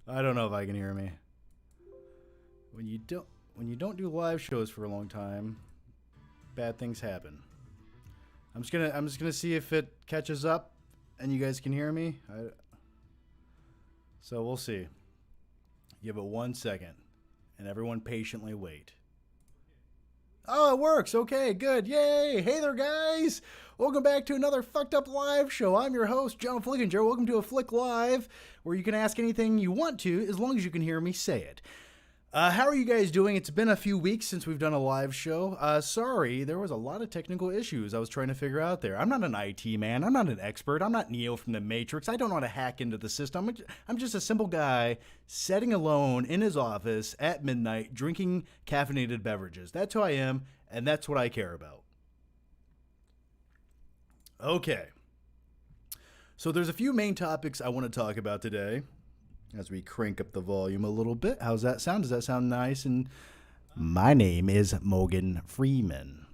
I don't know if I can hear me. When you don't do live shows for a long time, bad things happen. I'm just gonna see if it catches up and you guys can hear me. So we'll see. Give it 1 second and everyone patiently wait. Oh, it works. Okay, good. Yay. Hey there, guys. Welcome back to another fucked up live show. I'm your host, John Flickinger. Welcome to a Flick Live, where you can ask anything you want to, as long as you can hear me say it. How are you guys doing? It's been a few weeks since we've done a live show. Sorry, there was a lot of technical issues I was trying to figure out there. I'm not an IT man. I'm not an expert. I'm not Neo from the Matrix. I don't know how to hack into the system. I'm just a simple guy sitting alone in his office at midnight drinking caffeinated beverages. That's who I am, and that's what I care about. Okay. So there's a few main topics I want to talk about today. As we crank up the volume a little bit. How's that sound? Does that sound nice? And my name is Morgan Freeman.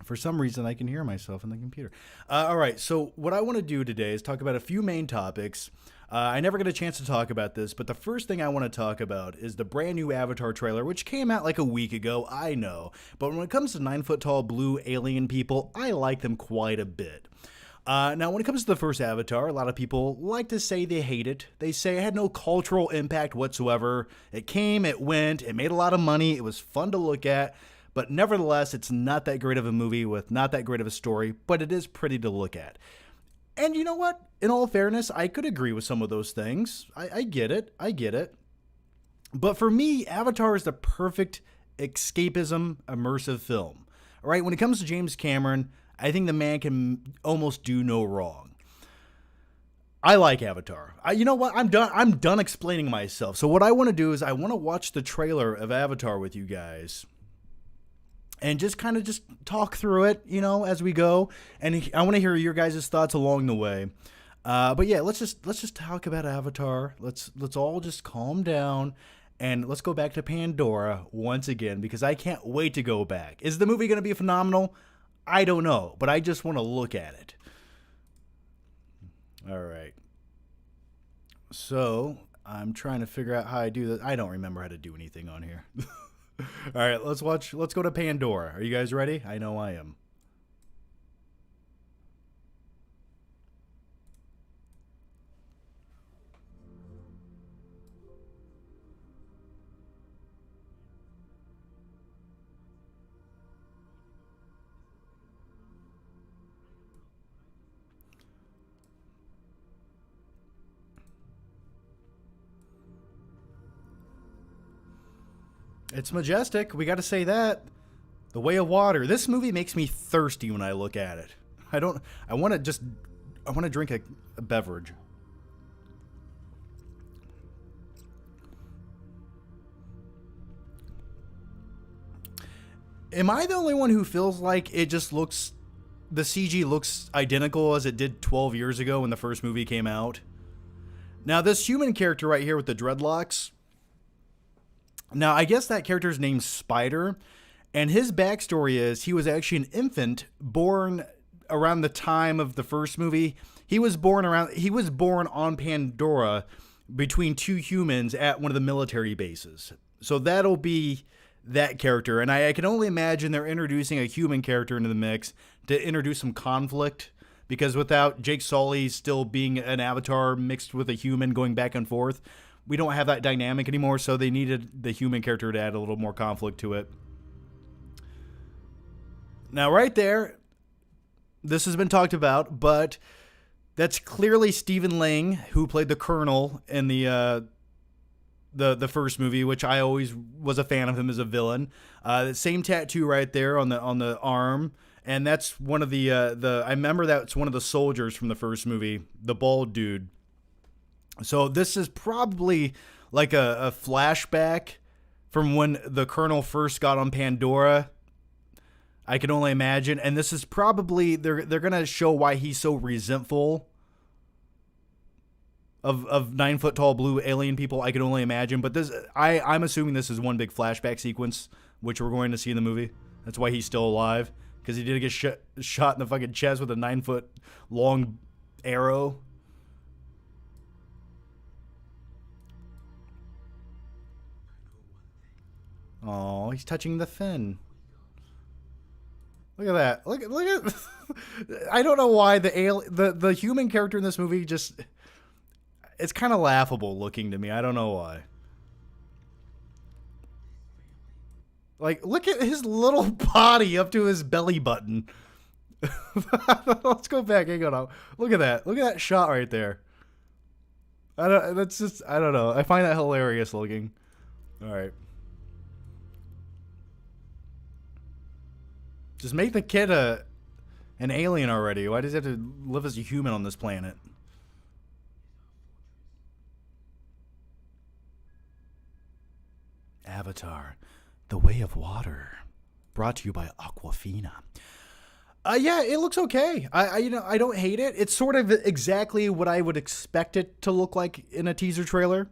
For some reason, I can hear myself in the computer. All right, so what I want to do today is talk about a few main topics. I never get a chance to talk about this, but the first thing I want to talk about is the brand new Avatar trailer, which came out like a week ago, I know. But when it comes to 9-foot-tall blue alien people, I like them quite a bit. Now, when it comes to the first Avatar, a lot of people like to say they hate it. They say it had no cultural impact whatsoever. It came, it went, it made a lot of money, it was fun to look at, but nevertheless, it's not that great of a movie with not that great of a story, but it is pretty to look at. And you know what? In all fairness, I could agree with some of those things. I get it. But for me, Avatar is the perfect escapism, immersive film. All right, when it comes to James Cameron, I think the man can almost do no wrong. I like Avatar. You know what? I'm done explaining myself. So what I want to do is I want to watch the trailer of Avatar with you guys. And just kind of just talk through it, as we go. And I want to hear your guys' thoughts along the way. But yeah, let's just talk about Avatar. Let's all just calm down. And let's go back to Pandora once again, because I can't wait to go back. Is the movie going to be phenomenal? I don't know, but I just want to look at it. All right. So I'm trying to figure out how I do that. I don't remember how to do anything on here. All right, let's go to Pandora. Are you guys ready? I know I am. It's majestic. We got to say that. The Way of Water. This movie makes me thirsty when I look at it. I want to drink a beverage. Am I the only one who feels like the CG looks identical as it did 12 years ago when the first movie came out? Now, this human character right here with the dreadlocks, now, I guess that character's name's Spider, and his backstory is he was actually an infant born around the time of the first movie. He was born on Pandora between two humans at one of the military bases. So that'll be that character, and I can only imagine they're introducing a human character into the mix to introduce some conflict, because without Jake Sully still being an avatar mixed with a human going back and forth, we don't have that dynamic anymore, so they needed the human character to add a little more conflict to it. Now, right there, this has been talked about, but that's clearly Stephen Lang, who played the Colonel in the first movie, which I always was a fan of him as a villain. The same tattoo right there on the arm, and that's one of the I remember that's one of the soldiers from the first movie, the bald dude. So this is probably like a flashback from when the Colonel first got on Pandora. I can only imagine. And this is probably, they're going to show why he's so resentful of 9-foot-tall blue alien people. I can only imagine. But I'm assuming this is one big flashback sequence, which we're going to see in the movie. That's why he's still alive. Because he did get shot in the fucking chest with a 9-foot long arrow. Oh, he's touching the fin. Look at that. Look at. I don't know why the human character in this movie just it's kind of laughable looking to me. I don't know why. Like, look at his little body up to his belly button. Let's go back. Hang on. Look at that. Look at that shot right there. I don't. That's just. I don't know. I find that hilarious looking. All right. Just make the kid an alien already. Why does he have to live as a human on this planet? Avatar, The Way of Water, brought to you by Aquafina. Yeah, it looks okay. I don't hate it. It's sort of exactly what I would expect it to look like in a teaser trailer.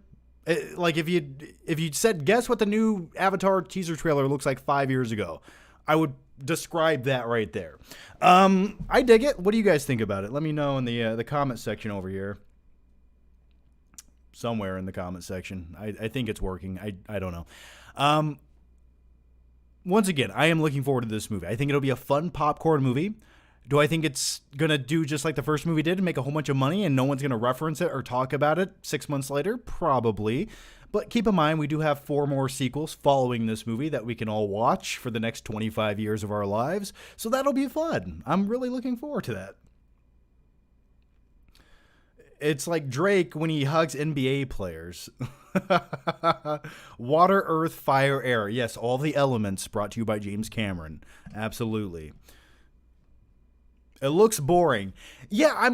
Like if you said guess what the new Avatar teaser trailer looks like 5 years ago, I would describe that right there. I dig it. What do you guys think about it? Let me know in the comment section over here. Somewhere in the comment section. I think it's working. I don't know. Once again, I am looking forward to this movie. I think it'll be a fun popcorn movie. Do I think it's going to do just like the first movie did and make a whole bunch of money and no one's going to reference it or talk about it 6 months later? Probably. But keep in mind, we do have 4 more sequels following this movie that we can all watch for the next 25 years of our lives. So that'll be fun. I'm really looking forward to that. It's like Drake when he hugs NBA players. Water, earth, fire, air. Yes, all the elements brought to you by James Cameron. Absolutely. It looks boring. Yeah,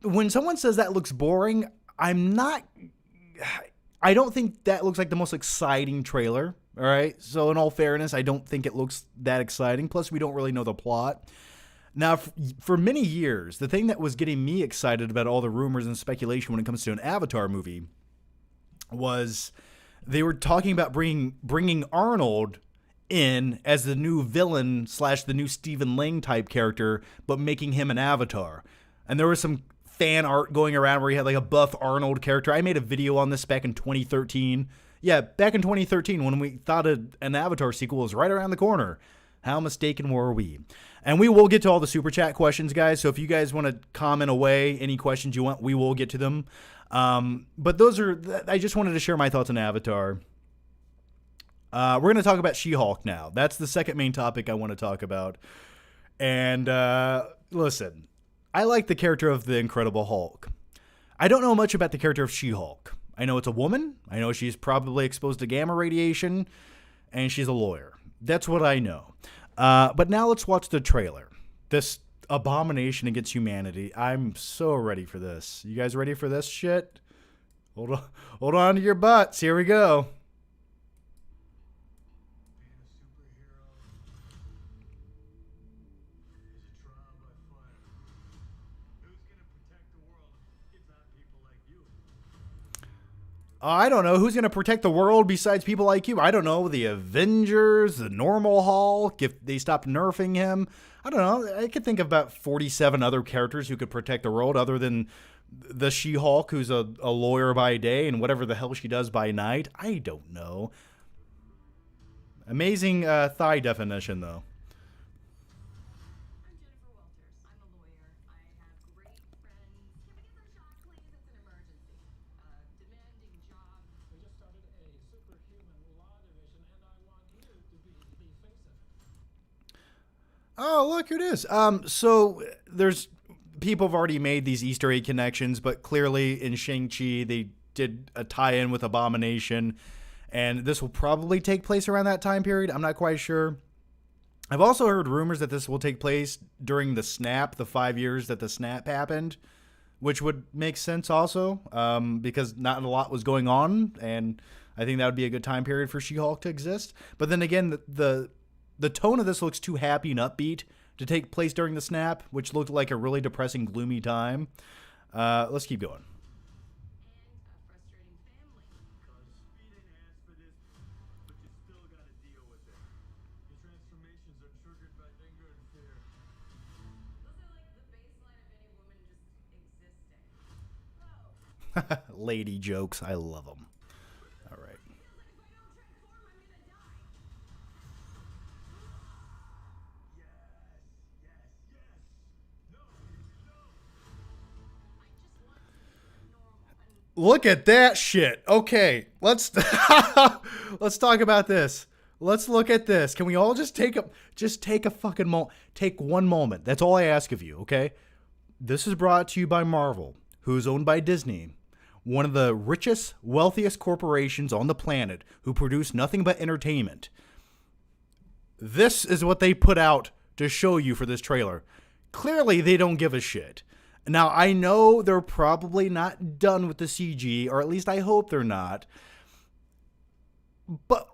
when someone says that looks boring, I don't think that looks like the most exciting trailer. All right. So in all fairness, I don't think it looks that exciting. Plus, we don't really know the plot. Now, for many years, the thing that was getting me excited about all the rumors and speculation when it comes to an Avatar movie was they were talking about bringing Arnold in as the new villain / the new Stephen Lang type character, but making him an Avatar. And there was some fan art going around where he had like a buff Arnold character. I made a video on this back in 2013. Yeah, back in 2013 when we thought an Avatar sequel was right around the corner. How mistaken were we? And we will get to all the super chat questions, guys. So if you guys want to comment away any questions you want, we will get to them. But I just wanted to share my thoughts on Avatar. We're going to talk about She-Hulk now. That's the second main topic I want to talk about. And listen, I like the character of the Incredible Hulk. I don't know much about the character of She-Hulk. I know it's a woman. I know she's probably exposed to gamma radiation. And she's a lawyer. That's what I know. But now let's watch the trailer. This abomination against humanity. I'm so ready for this. You guys ready for this shit? Hold on to your butts. Here we go. I don't know. Who's going to protect the world besides people like you? I don't know. The Avengers, the normal Hulk, if they stopped nerfing him. I don't know. I could think of about 47 other characters who could protect the world other than the She-Hulk, who's a lawyer by day and whatever the hell she does by night. I don't know. Amazing thigh definition, though. Oh, look who it is. So there's people have already made these Easter egg connections, but clearly in Shang-Chi they did a tie-in with Abomination, and this will probably take place around that time period. I'm not quite sure. I've also heard rumors that this will take place during the snap, the 5 years that the snap happened, which would make sense also, because not a lot was going on, and I think that would be a good time period for She-Hulk to exist. But then again, the tone of this looks too happy and upbeat to take place during the snap, which looked like a really depressing, gloomy time. Let's keep going. Lady jokes. I love them. All right. Look at that shit. Okay, let's let's talk about this. Let's look at this. Can we all just take a fucking moment, take one moment. That's all I ask of you, okay? This is brought to you by Marvel, who's owned by Disney, one of the richest, wealthiest corporations on the planet who produce nothing but entertainment. This is what they put out to show you for this trailer. Clearly, they don't give a shit. Now, I know they're probably not done with the CG, or at least I hope they're not. But,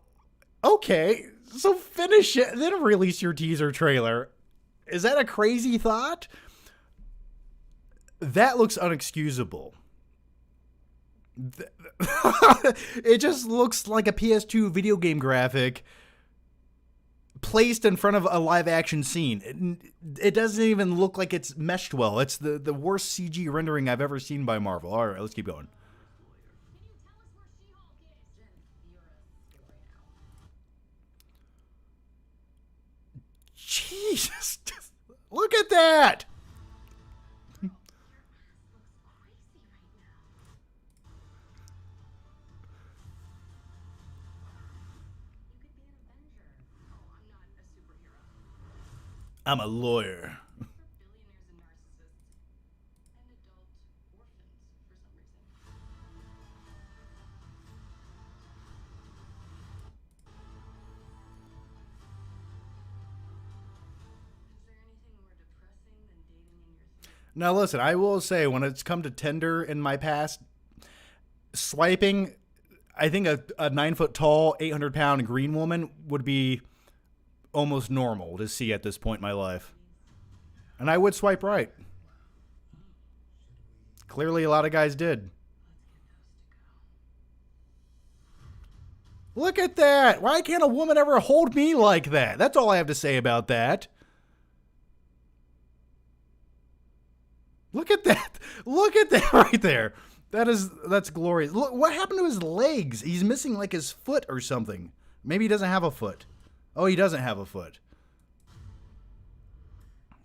okay, so finish it, then release your teaser trailer. Is that a crazy thought? That looks unexcusable. It just looks like a PS2 video game graphic placed in front of a live action scene. It doesn't even look like it's meshed well. It's the worst CG rendering I've ever seen by Marvel. All right, let's keep going. Jesus, look at that. I'm a lawyer. Now listen, I will say when it's come to Tinder in my past, swiping, I think a 9 foot tall, 800 pound green woman would be almost normal to see at this point in my life. And I would swipe right. Clearly a lot of guys did. Look at that. Why can't a woman ever hold me like that? That's all I have to say about that. Look at that. Look at that right there. That's glorious. Look, what happened to his legs? He's missing like his foot or something. Maybe he doesn't have a foot. Oh, he doesn't have a foot.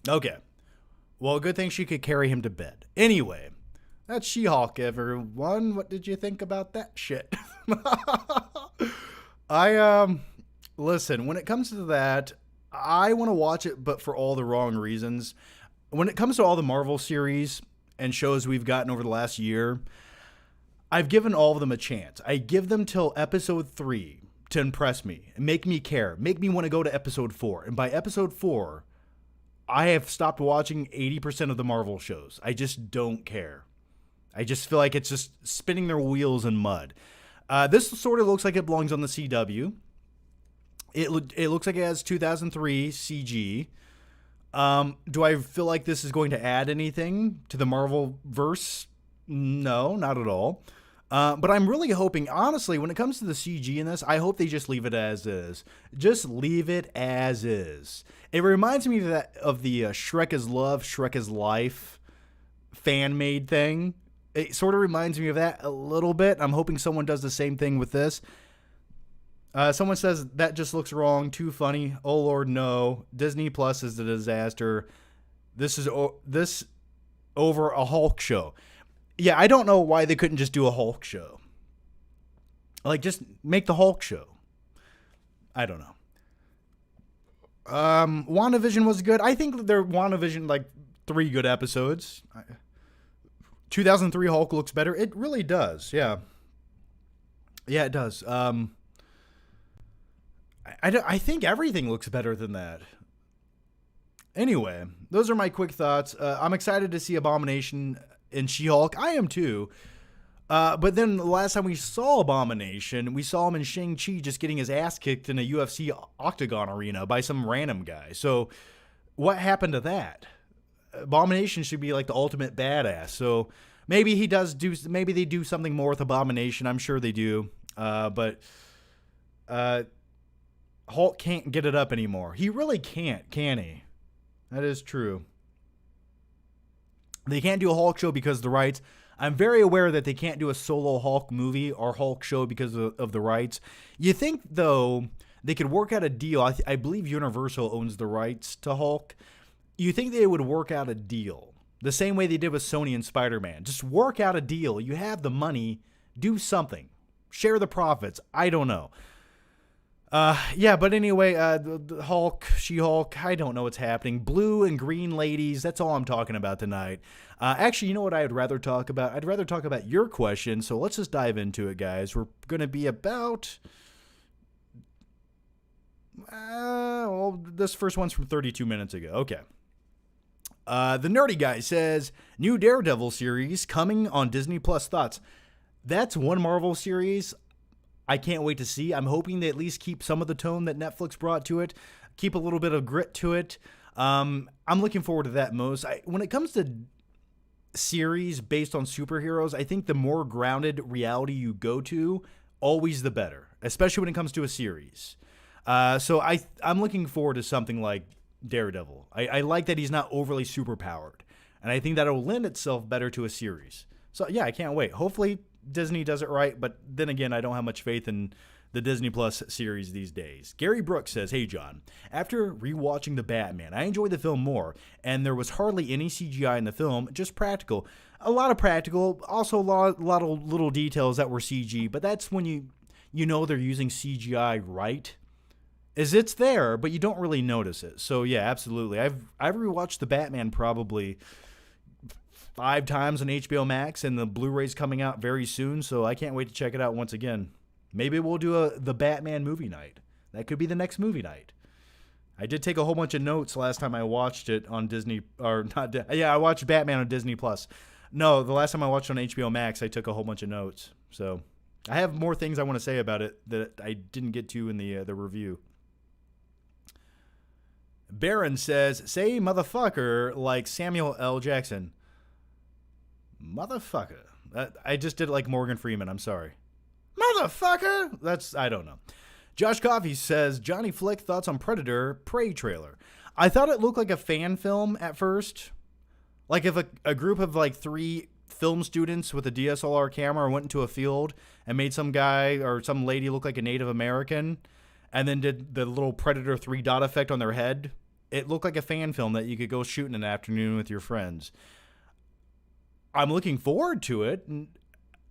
Okay. Well, good thing she could carry him to bed. Anyway, that's She-Hulk, everyone. What did you think about that shit? Listen, when it comes to that, I want to watch it, but for all the wrong reasons. When it comes to all the Marvel series and shows we've gotten over the last year, I've given all of them a chance. I give them till episode 3 to impress me and make me care, make me want to go to episode 4. And by episode 4, I have stopped watching 80% of the Marvel shows. I just don't care. I just feel like it's just spinning their wheels in mud. This sort of looks like it belongs on the CW. It looks like it has 2003 CG. Do I feel like this is going to add anything to the Marvel verse? No, not at all. But I'm really hoping, honestly, when it comes to the CG in this, I hope they just leave it as is. Just leave it as is. It reminds me of the Shrek is Love, Shrek is Life fan-made thing. It sort of reminds me of that a little bit. I'm hoping someone does the same thing with this. Someone says, that just looks wrong, too funny. Oh, Lord, no. Disney Plus is a disaster. This over a Hulk show. Yeah, I don't know why they couldn't just do a Hulk show. Like, just make the Hulk show. I don't know. WandaVision was good. I think their WandaVision, like, 3 good episodes. 2003 Hulk looks better. It really does, yeah. Yeah, it does. I think everything looks better than that. Anyway, those are my quick thoughts. I'm excited to see Abomination in She-Hulk. I am too. But then the last time we saw Abomination, we saw him in Shang-Chi just getting his ass kicked in a UFC octagon arena by some random guy. So what happened to that? Abomination should be like the ultimate badass. So maybe maybe they do something more with Abomination. I'm sure they do. But Hulk can't get it up anymore. He really can't, can he? That is true. They can't do a Hulk show because of the rights. I'm very aware that they can't do a solo Hulk movie or Hulk show because of the rights. You think, though, they could work out a deal. I believe Universal owns the rights to Hulk. You think they would work out a deal The same way they did with Sony and Spider-Man. Just work out a deal. You have the money. Do something. Share the profits. I don't know. Yeah, but anyway, the Hulk, She-Hulk, I don't know what's happening. Blue and green ladies, that's all I'm talking about tonight. Actually, you know what I'd rather talk about? I'd rather talk about your question, so let's just dive into it, guys. We're going to be about... well, this first one's from 32 minutes ago. Okay. The Nerdy Guy says, new Daredevil series coming on Disney Plus. Thoughts? That's one Marvel series I can't wait to see. I'm hoping they at least keep some of the tone that Netflix brought to it, keep a little bit of grit to it. I'm looking forward to that most. When it comes to series based on superheroes, I think the more grounded reality you go to, always the better, especially when it comes to a series. So I'm looking forward to something like Daredevil. I like that he's not overly superpowered, and I think that'll lend itself better to a series. So yeah, I can't wait. Hopefully Disney does it right, but then again, I don't have much faith in the Disney Plus series these days. Gary Brooks says, hey John, after rewatching The Batman, I enjoyed the film more, and there was hardly any CGI in the film, just practical. A lot of practical, also a lot of little details that were CG, but that's when you know they're using CGI right. It's there, but you don't really notice it. So yeah, absolutely. I've rewatched The Batman probably 5 times on HBO Max, and the Blu-ray's coming out very soon, so I can't wait to check it out once again. Maybe we'll do the Batman movie night. That could be the next movie night. I did take a whole bunch of notes last time I watched it on Disney, or not. Yeah, I watched Batman on Disney Plus. No, the last time I watched it on HBO Max, I took a whole bunch of notes. So I have more things I want to say about it that I didn't get to in the review. Baron says, say motherfucker like Samuel L. Jackson. Motherfucker. I just did it like Morgan Freeman. I'm sorry. Motherfucker. I don't know. Josh Coffey says, Johnny Flick, thoughts on Predator Prey trailer. I thought it looked like a fan film at first. Like if a group of like 3 film students with a DSLR camera went into a field and made some guy or some lady look like a Native American and then did the little Predator 3 dot effect on their head. It looked like a fan film that you could go shoot in an afternoon with your friends. I'm looking forward to it.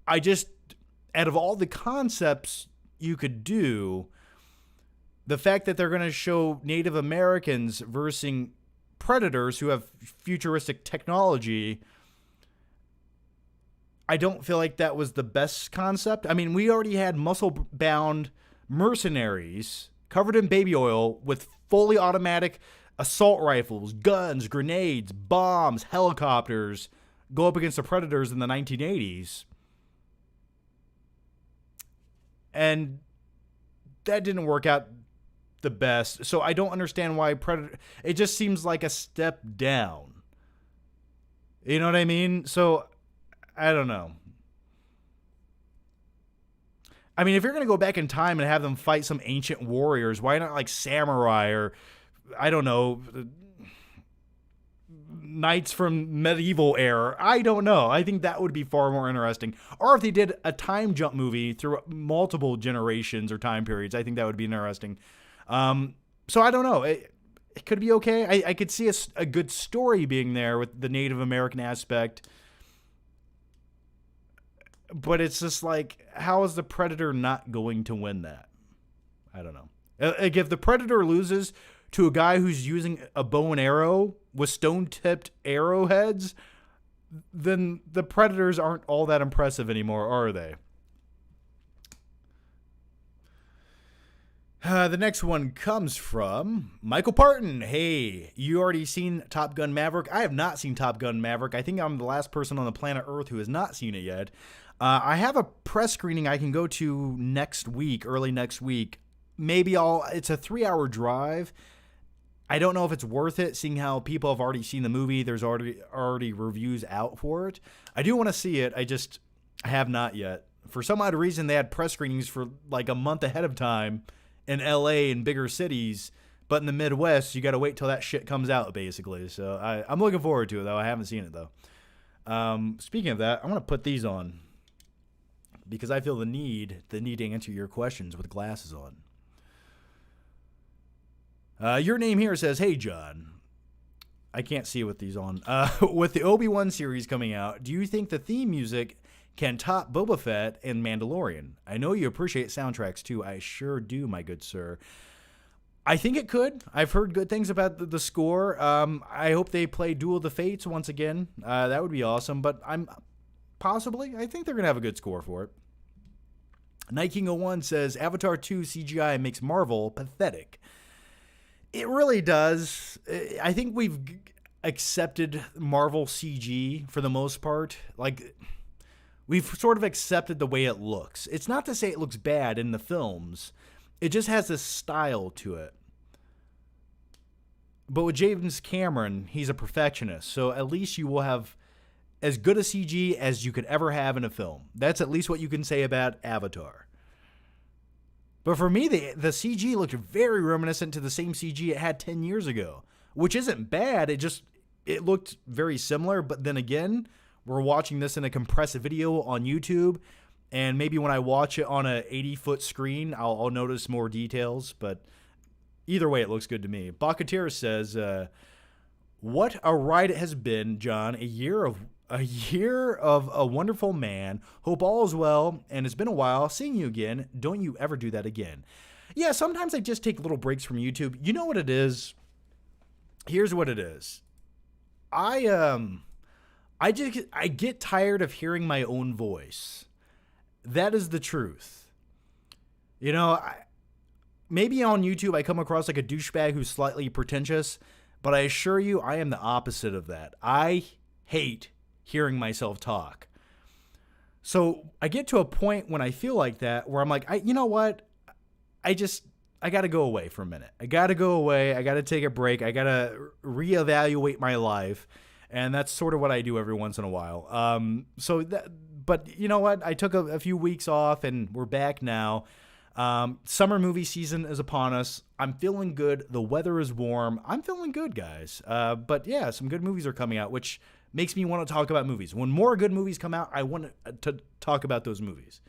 I just, out of all the concepts you could do, the fact that they're going to show Native Americans versus predators who have futuristic technology, I don't feel like that was the best concept. I mean, we already had muscle-bound mercenaries covered in baby oil with fully automatic assault rifles, guns, grenades, bombs, helicopters go up against the predators in the 1980s. And that didn't work out the best. So I don't understand why Predator... It just seems like a step down. You know what I mean? So, I don't know. I mean, if you're going to go back in time and have them fight some ancient warriors, why not like samurai or, I don't know, knights from medieval era? I don't know. I think that would be far more interesting. Or if they did a time jump movie through multiple generations or time periods, I think that would be interesting. So I don't know. It could be okay. I could see a good story being there with the Native American aspect. But it's just like, how is the Predator not going to win that? I don't know. Like if the Predator loses to a guy who's using a bow and arrow with stone-tipped arrowheads, then the Predators aren't all that impressive anymore, are they? The next one comes from Michael Parton. Hey, you already seen Top Gun Maverick? I have not seen Top Gun Maverick. I think I'm the last person on the planet Earth who has not seen it yet. I have a press screening I can go to next week, early next week. Maybe it's a 3-hour drive. I don't know if it's worth it, seeing how people have already seen the movie. There's already reviews out for it. I do want to see it. I have not yet. For some odd reason, they had press screenings for like a month ahead of time in LA and bigger cities, but in the Midwest, you got to wait till that shit comes out, basically. So I'm looking forward to it, though. I haven't seen it, though. Speaking of that, I want to put these on because I feel the need to answer your questions with glasses on. Your name here says, hey, John. I can't see with these on. With the Obi-Wan series coming out, do you think the theme music can top Boba Fett and Mandalorian? I know you appreciate soundtracks too. I sure do, my good sir. I think it could. I've heard good things about the score. I hope they play Duel of the Fates once again. That would be awesome. But I think they're going to have a good score for it. Night King 01 says, Avatar 2 CGI makes Marvel pathetic. It really does. I think we've accepted Marvel CG for the most part. Like, we've sort of accepted the way it looks. It's not to say it looks bad in the films. It just has this style to it. But with James Cameron, he's a perfectionist. So at least you will have as good a CG as you could ever have in a film. That's at least what you can say about Avatar. But for me, the CG looked very reminiscent to the same CG it had 10 years ago, which isn't bad. It looked very similar. But then again, we're watching this in a compressed video on YouTube. And maybe when I watch it on a 80-foot screen, I'll notice more details. But either way, it looks good to me. Bakatira says, what a ride it has been, John. A year of a wonderful man. Hope all is well. And it's been a while seeing you again. Don't you ever do that again. Yeah, sometimes I just take little breaks from YouTube. You know what it is? Here's what it is. I get tired of hearing my own voice. That is the truth. You know, maybe on YouTube I come across like a douchebag who's slightly pretentious, but I assure you I am the opposite of that. I hate hearing myself talk. So I get to a point when I feel like that where I'm like, you know what? I got to go away for a minute. I got to go away. I got to take a break. I got to reevaluate my life. And that's sort of what I do every once in a while. But you know what? I took a few weeks off and we're back now. Summer movie season is upon us. I'm feeling good. The weather is warm. I'm feeling good, guys. But yeah, some good movies are coming out, which makes me want to talk about movies. When more good movies come out, I want to talk about those movies.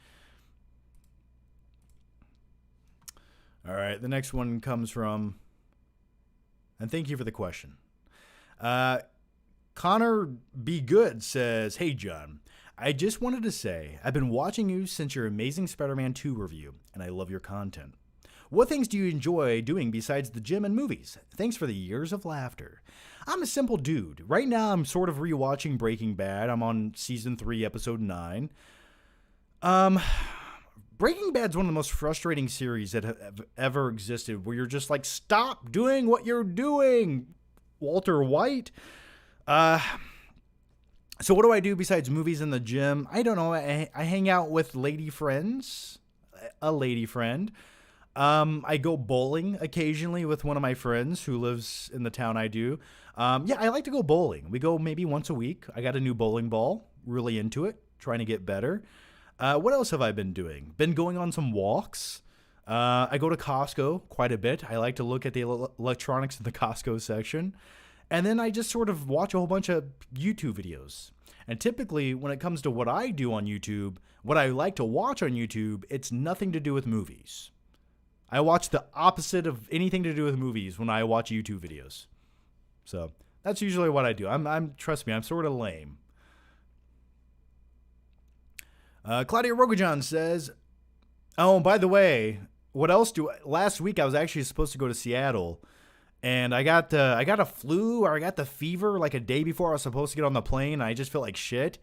All right, the next one comes from, and thank you for the question. Connor Be Good says, hey, John, I just wanted to say I've been watching you since your Amazing Spider-Man 2 review, and I love your content. What things do you enjoy doing besides the gym and movies? Thanks for the years of laughter. I'm a simple dude. Right now, I'm sort of rewatching Breaking Bad. I'm on season 3, episode 9. Breaking Bad's one of the most frustrating series that have ever existed, where you're just like, stop doing what you're doing, Walter White. So what do I do besides movies and the gym? I don't know. I hang out with lady friends, a lady friend. I go bowling occasionally with one of my friends who lives in the town I do. Yeah, I like to go bowling. We go maybe once a week. I got a new bowling ball, really into it, trying to get better. What else have I been doing? Been going on some walks. I go to Costco quite a bit. I like to look at the electronics in the Costco section. And then I just sort of watch a whole bunch of YouTube videos. And typically, when it comes to what I do on YouTube, what I like to watch on YouTube, it's nothing to do with movies. I watch the opposite of anything to do with movies when I watch YouTube videos. So that's usually what I do. Trust me, I'm sort of lame. Claudia Rogajan says, oh, by the way, last week I was actually supposed to go to Seattle. And I got a flu, or I got the fever like a day before I was supposed to get on the plane. And I just felt like shit.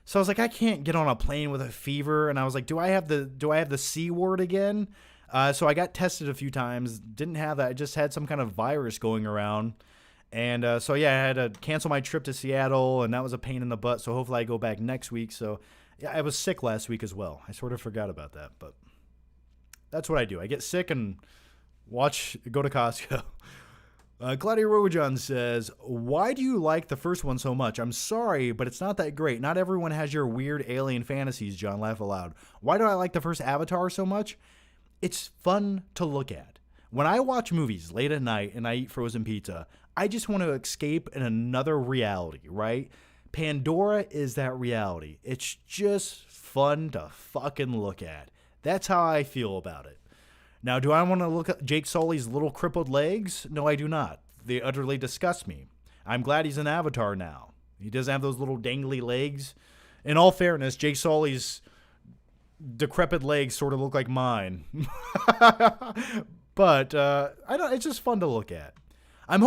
So I was like, I can't get on a plane with a fever. And I was like, do I have the C word again? So I got tested a few times. Didn't have that. I just had some kind of virus going around. And so yeah, I had to cancel my trip to Seattle, and that was a pain in the butt. So hopefully I go back next week. So yeah, I was sick last week as well. I sort of forgot about that, but that's what I do. I get sick and go to Costco. Claudia Rojan says, why do you like the first one so much? I'm sorry, but it's not that great. Not everyone has your weird alien fantasies, John. Laugh aloud. Why do I like the first Avatar so much? It's fun to look at. When I watch movies late at night and I eat frozen pizza, I just want to escape in another reality, right? Pandora is that reality. It's just fun to fucking look at. That's how I feel about it. Now, do I want to look at Jake Sully's little crippled legs? No, I do not. They utterly disgust me. I'm glad he's an Avatar now. He doesn't have those little dangly legs. In all fairness, Jake Sully's decrepit legs sort of look like mine. But I don't. It's just fun to look at. I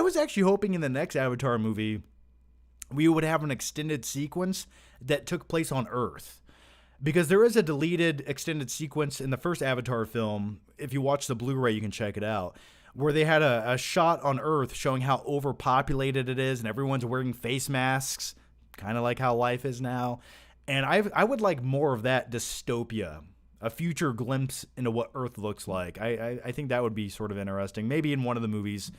was actually hoping in the next Avatar movie we would have an extended sequence that took place on Earth. Because there is a deleted extended sequence in the first Avatar film. If you watch the Blu-ray, you can check it out. Where they had a shot on Earth showing how overpopulated it is and everyone's wearing face masks. Kind of like how life is now. And I would like more of that dystopia. A future glimpse into what Earth looks like. I think that would be sort of interesting. Maybe in one of the movies.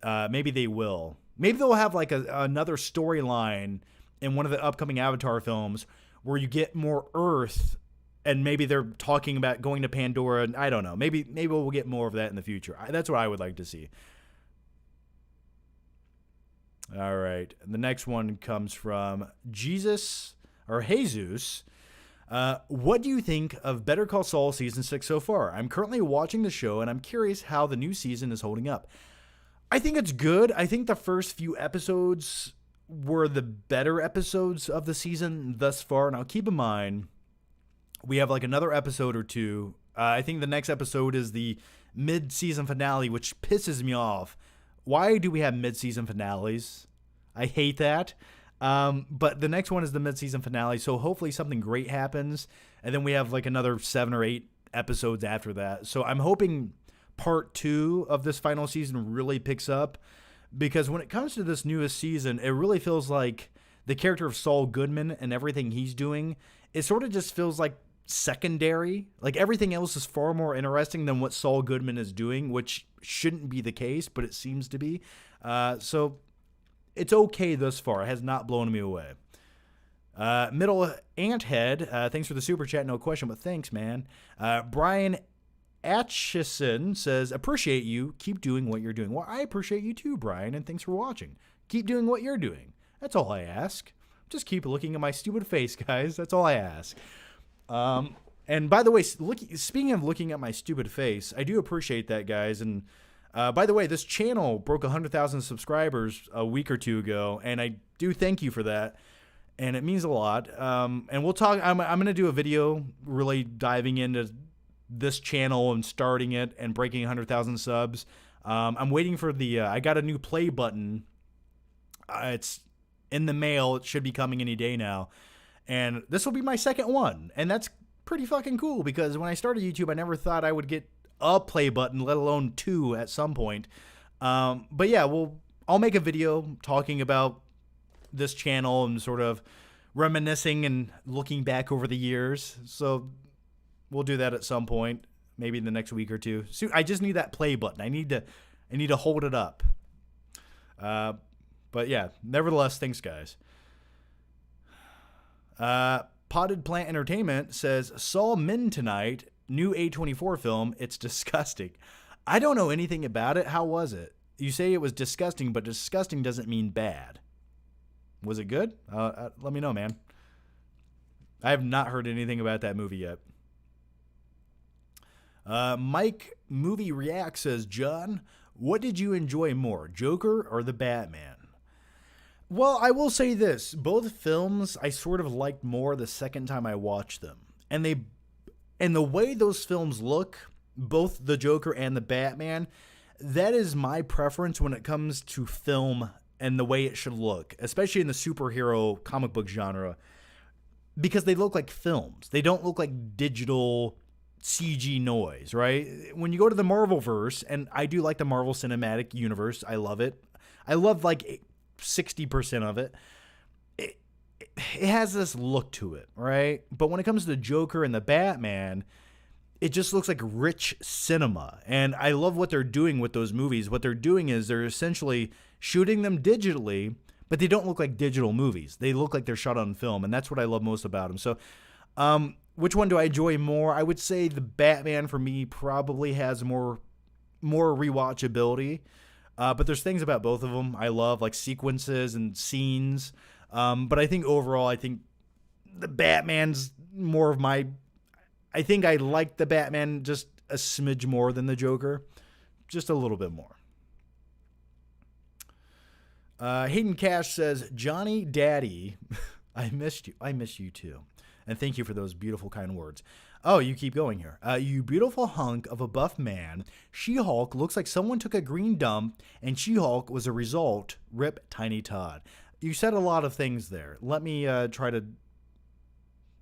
Maybe they will. Maybe they'll have like another storyline in one of the upcoming Avatar films where you get more Earth, and maybe they're talking about going to Pandora. And I don't know. Maybe we'll get more of that in the future. That's what I would like to see. All right. The next one comes from Jesus. What do you think of Better Call Saul Season 6 so far? I'm currently watching the show, and I'm curious how the new season is holding up. I think it's good. I think the first few episodes were the better episodes of the season thus far. Now, keep in mind, we have like another episode or two. I think the next episode is the mid-season finale, which pisses me off. Why do we have mid-season finales? I hate that. But the next one is the mid-season finale, so hopefully something great happens, and then we have like another 7 or 8 episodes after that. So I'm hoping part 2 of this final season really picks up, because when it comes to this newest season, it really feels like the character of Saul Goodman and everything he's doing, it sort of just feels like secondary. Like everything else is far more interesting than what Saul Goodman is doing, which shouldn't be the case, but it seems to be. So it's okay thus far. It has not blown me away. Middle Anthead, thanks for the super chat. No question, but thanks, man. Brian Atchison says, appreciate you. Keep doing what you're doing. Well, I appreciate you too, Brian, and thanks for watching. Keep doing what you're doing. That's all I ask. Just keep looking at my stupid face, guys. That's all I ask. And by the way, speaking of looking at my stupid face, I do appreciate that, guys. And by the way, this channel broke 100,000 subscribers a week or two ago, and I do thank you for that. And it means a lot. And we'll talk. I'm going to do a video really diving into this channel and starting it and breaking 100,000 subs. I'm waiting for I got a new play button. It's in the mail. It should be coming any day now. And this will be my second one. And that's pretty fucking cool, because when I started YouTube, I never thought I would get a play button, let alone 2 at some point. But yeah, I'll make a video talking about this channel and sort of reminiscing and looking back over the years. So we'll do that at some point, maybe in the next week or two. So I just need that play button. I need to hold it up. But yeah, nevertheless, thanks, guys. Potted Plant Entertainment says, saw Men tonight, new A24 film. It's disgusting. I don't know anything about it. How was it? You say it was disgusting, but disgusting doesn't mean bad. Was it good? Let me know, man. I have not heard anything about that movie yet. Mike Movie React says, John, what did you enjoy more, Joker or the Batman? Well, I will say this. Both films I sort of liked more the second time I watched them. And the way those films look, both the Joker and the Batman, that is my preference when it comes to film and the way it should look, especially in the superhero comic book genre, because they look like films. They don't look like digital CG noise, right? When you go to the Marvelverse, and I do like the Marvel Cinematic Universe, I love it. I love like 60% of it. It has this look to it, right? But when it comes to the Joker and the Batman, it just looks like rich cinema. And I love what they're doing with those movies. What they're doing is they're essentially shooting them digitally, but they don't look like digital movies. They look like they're shot on film, and that's what I love most about them. So, which one do I enjoy more? I would say the Batman for me probably has more rewatchability. But there's things about both of them I love, like sequences and scenes. But I think overall, I think the Batman's more of my... I think I like the Batman just a smidge more than the Joker. Just a little bit more. Hayden Cash says, Johnny Daddy, I missed you. I miss you too. And thank you for those beautiful, kind words. Oh, you keep going here. You beautiful hunk of a buff man. She-Hulk looks like someone took a green dump and She-Hulk was a result. Rip Tiny Todd. You said a lot of things there. Let me try to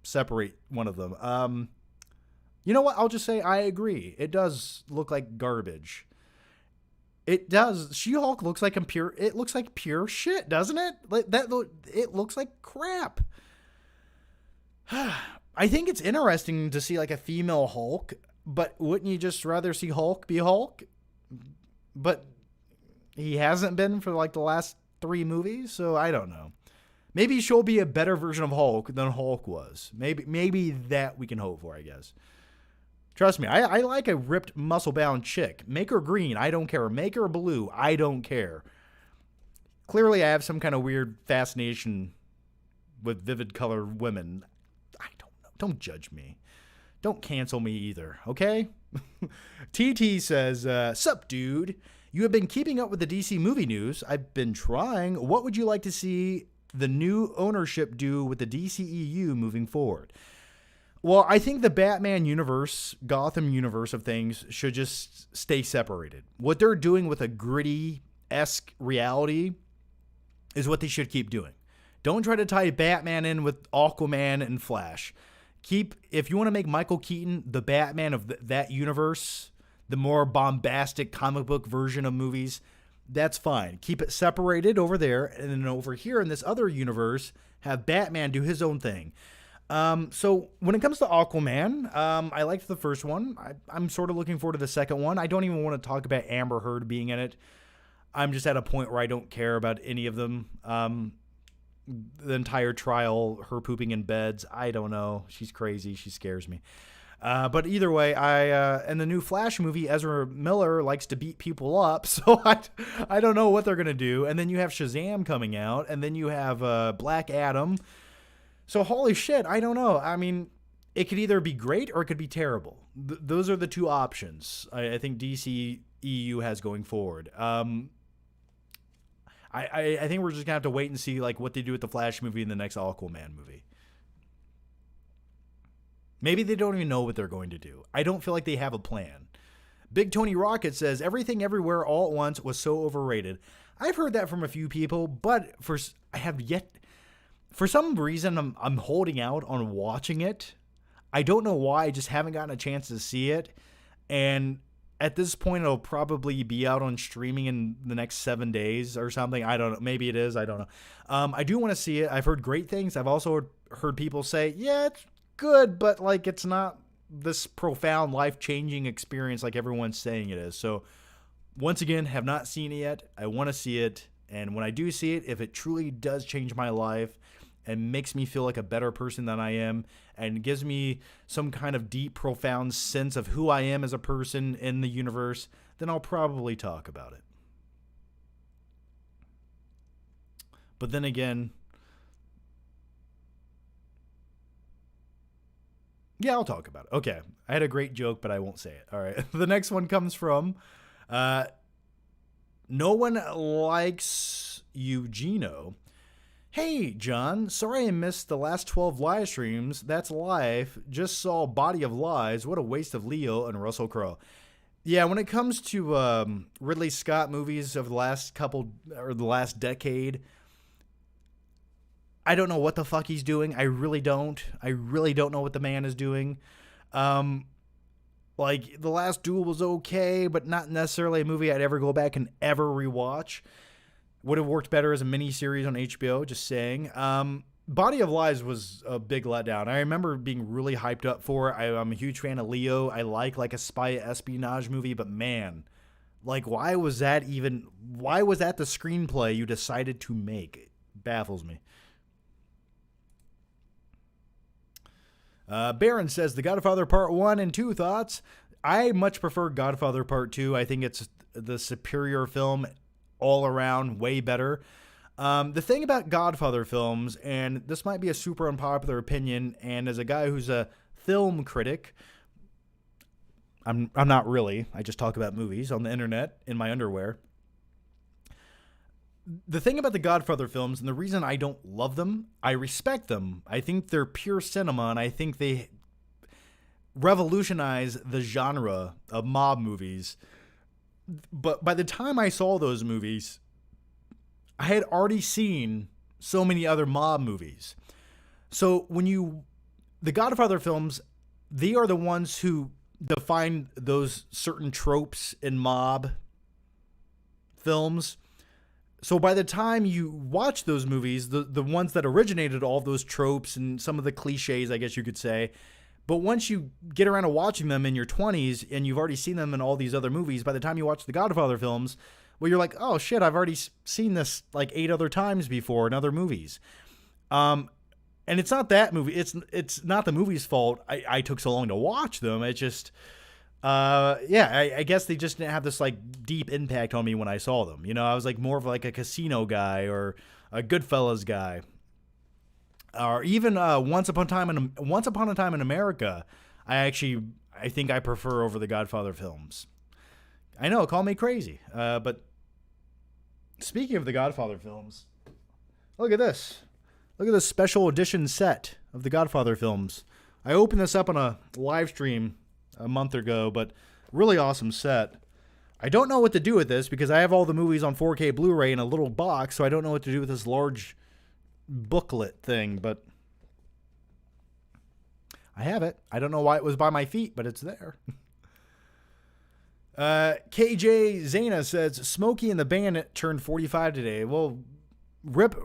separate one of them. You know what? I'll just say I agree. It does look like garbage. It does. She-Hulk looks like it looks like pure shit, doesn't it? It looks like crap. I think it's interesting to see like a female Hulk, but wouldn't you just rather see Hulk be Hulk? But he hasn't been for like the last 3 movies, so I don't know. Maybe she'll be a better version of Hulk than Hulk was. Maybe that we can hope for, I guess. Trust me, I like a ripped, muscle-bound chick. Make her green, I don't care. Make her blue, I don't care. Clearly, I have some kind of weird fascination with vivid colored women. I don't know. Don't judge me. Don't cancel me either, okay? TT says, sup, dude? You have been keeping up with the DC movie news. I've been trying. What would you like to see the new ownership do with the DCEU moving forward? Well, I think the Batman universe, Gotham universe of things should just stay separated. What they're doing with a gritty-esque reality is what they should keep doing. Don't try to tie Batman in with Aquaman and Flash. If you want to make Michael Keaton the Batman of that universe, the more bombastic comic book version of movies, that's fine. Keep it separated over there, and then over here in this other universe, have Batman do his own thing. So when it comes to Aquaman, I liked the first one. I'm sort of looking forward to the second one. I don't even want to talk about Amber Heard being in it. I'm just at a point where I don't care about any of them. The entire trial, her pooping in beds, I don't know. She's crazy. She scares me. But either way, in the new Flash movie, Ezra Miller likes to beat people up, so I don't know what they're going to do. And then you have Shazam coming out, and then you have Black Adam. So holy shit, I don't know. I mean, it could either be great or it could be terrible. Those are the two options I think DC EU has going forward. I think we're just gonna have to wait and see like what they do with the Flash movie and the next Aquaman movie. Maybe they don't even know what they're going to do. I don't feel like they have a plan. Big Tony Rocket says Everything Everywhere All at Once was so overrated. I've heard that from a few people, but for some reason, I'm holding out on watching it. I don't know why. I just haven't gotten a chance to see it. And at this point, it'll probably be out on streaming in the next 7 days or something. I don't know. Maybe it is. I don't know. I do want to see it. I've heard great things. I've also heard people say, yeah, it's good, but like it's not this profound, life-changing experience like everyone's saying it is. So once again, have not seen it yet. I want to see it. And when I do see it, if it truly does change my life and makes me feel like a better person than I am and gives me some kind of deep, profound sense of who I am as a person in the universe, then I'll probably talk about it. But then again, yeah, I'll talk about it. Okay, I had a great joke, but I won't say it. All right, the next one comes from No One Likes Eugenio. Hey, John, sorry I missed the last 12 live streams. That's life. Just saw Body of Lies. What a waste of Leo and Russell Crowe. Yeah, when it comes to Ridley Scott movies of the last the last decade, I don't know what the fuck he's doing. I really don't. I really don't know what the man is doing. Like, The Last Duel was okay, but not necessarily a movie I'd ever go back and ever rewatch. Would have worked better as a miniseries on HBO, just saying. Body of Lies was a big letdown. I remember being really hyped up for it. I'm a huge fan of Leo. I like a spy espionage movie, but man, like, why was that the screenplay you decided to make? It baffles me. Baron says, The Godfather Part 1 and 2 thoughts. I much prefer Godfather Part 2. I think it's the superior film all around, way better. The thing about Godfather films, and this might be a super unpopular opinion, and as a guy who's a film critic, I'm not really. I just talk about movies on the internet in my underwear. The thing about the Godfather films, and the reason I don't love them, I respect them. I think they're pure cinema, and I think they revolutionize the genre of mob movies. But by the time I saw those movies, I had already seen so many other mob movies. So the Godfather films, they are the ones who define those certain tropes in mob films. So by the time you watch those movies, the ones that originated all those tropes and some of the cliches, I guess you could say, but once you get around to watching them in your 20s and you've already seen them in all these other movies, by the time you watch the Godfather films, well, you're like, oh shit, I've already seen this like 8 other times before in other movies. And it's not that movie. It's not the movie's fault. I took so long to watch them. It just, I guess they just didn't have this like deep impact on me when I saw them. You know, I was like more of like a Casino guy or a Goodfellas guy, or even Once Upon a Time in America. I think I prefer over the Godfather films. I know, call me crazy, but speaking of the Godfather films, look at this. Look at this special edition set of the Godfather films. I opened this up on a live stream a month ago, but really awesome set. I don't know what to do with this because I have all the movies on 4K Blu-ray in a little box, so I don't know what to do with this large booklet thing, but I have it. I don't know why it was by my feet, but it's there. KJ Zana says, Smokey and the Bandit turned 45 today. Well, rip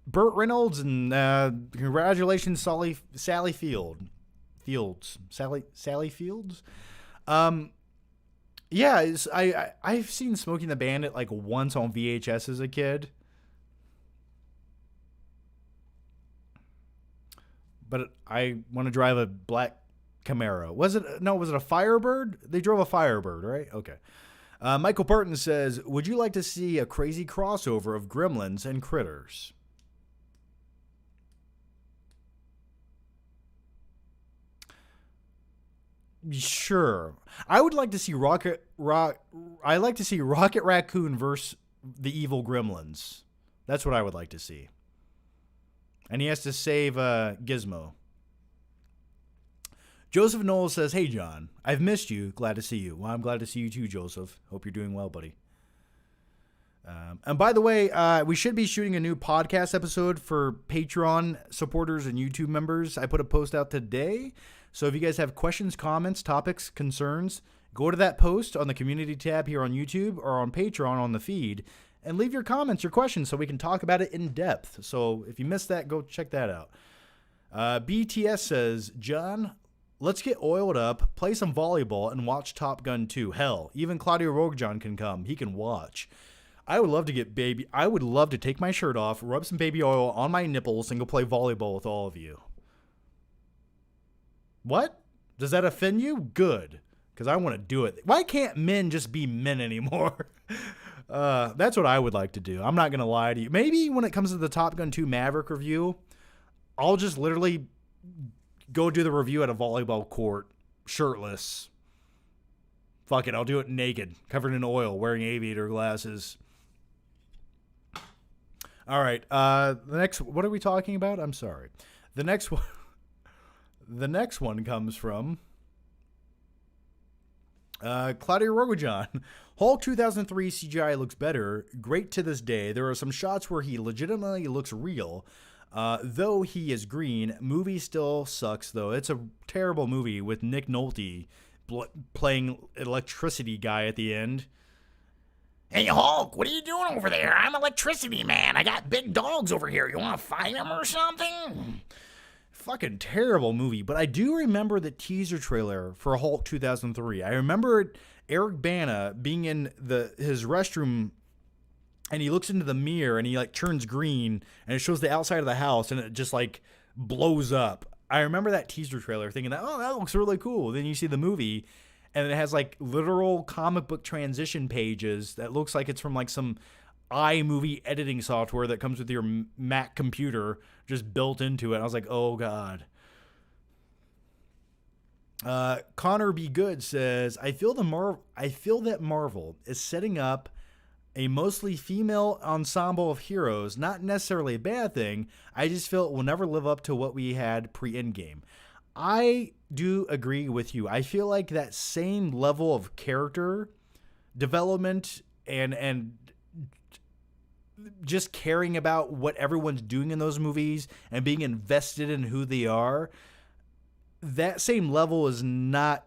Burt Reynolds and congratulations, Sally Fields. Sally Fields. Yeah, I've seen Smokey and the Bandit like once on VHS as a kid, but I want to drive a black Camaro. Was it a Firebird? They drove a Firebird, right? Okay. Michael Burton says, would you like to see a crazy crossover of Gremlins and Critters? Sure. I would like to see Rocket Raccoon versus the evil Gremlins. That's what I would like to see. And he has to save Gizmo. Joseph Knowles says, hey, John, I've missed you. Glad to see you. Well, I'm glad to see you too, Joseph. Hope you're doing well, buddy. And by the way, we should be shooting a new podcast episode for Patreon supporters and YouTube members. I put a post out today. So if you guys have questions, comments, topics, concerns, go to that post on the community tab here on YouTube or on Patreon on the feed and leave your comments, your questions, so we can talk about it in depth. So if you missed that, go check that out. BTS says, John, let's get oiled up, play some volleyball, and watch Top Gun 2. Hell, even Claudio Rogan can come. He can watch. I would love to take my shirt off, rub some baby oil on my nipples, and go play volleyball with all of you. What? Does that offend you? Good. Because I want to do it. Why can't men just be men anymore? That's what I would like to do. I'm not going to lie to you. Maybe when it comes to the Top Gun 2 Maverick review, I'll just literally go do the review at a volleyball court, shirtless. Fuck it, I'll do it naked, covered in oil, wearing aviator glasses. All right, what are we talking about? I'm sorry. The next one comes from Claudia Rogojan. Hulk 2003 CGI looks better. Great to this day. There are some shots where he legitimately looks real. Though he is green, movie still sucks, though. It's a terrible movie with Nick Nolte playing electricity guy at the end. Hey, Hulk, what are you doing over there? I'm Electricity Man. I got big dogs over here. You want to fight them or something? Fucking terrible movie, but I do remember the teaser trailer for Hulk 2003. I remember Eric Bana being in his restroom, and he looks into the mirror and he like turns green, and it shows the outside of the house, and it just like blows up. I remember that teaser trailer thinking that, oh, that looks really cool. Then you see the movie, and it has like literal comic book transition pages that looks like it's from like some iMovie editing software that comes with your Mac computer just built into it. I was like, oh God. Connor B. Good says, I feel that Marvel is setting up a mostly female ensemble of heroes, not necessarily a bad thing. I just feel it will never live up to what we had pre-Endgame. I do agree with you. I feel like that same level of character development and just caring about what everyone's doing in those movies and being invested in who they are, that same level is not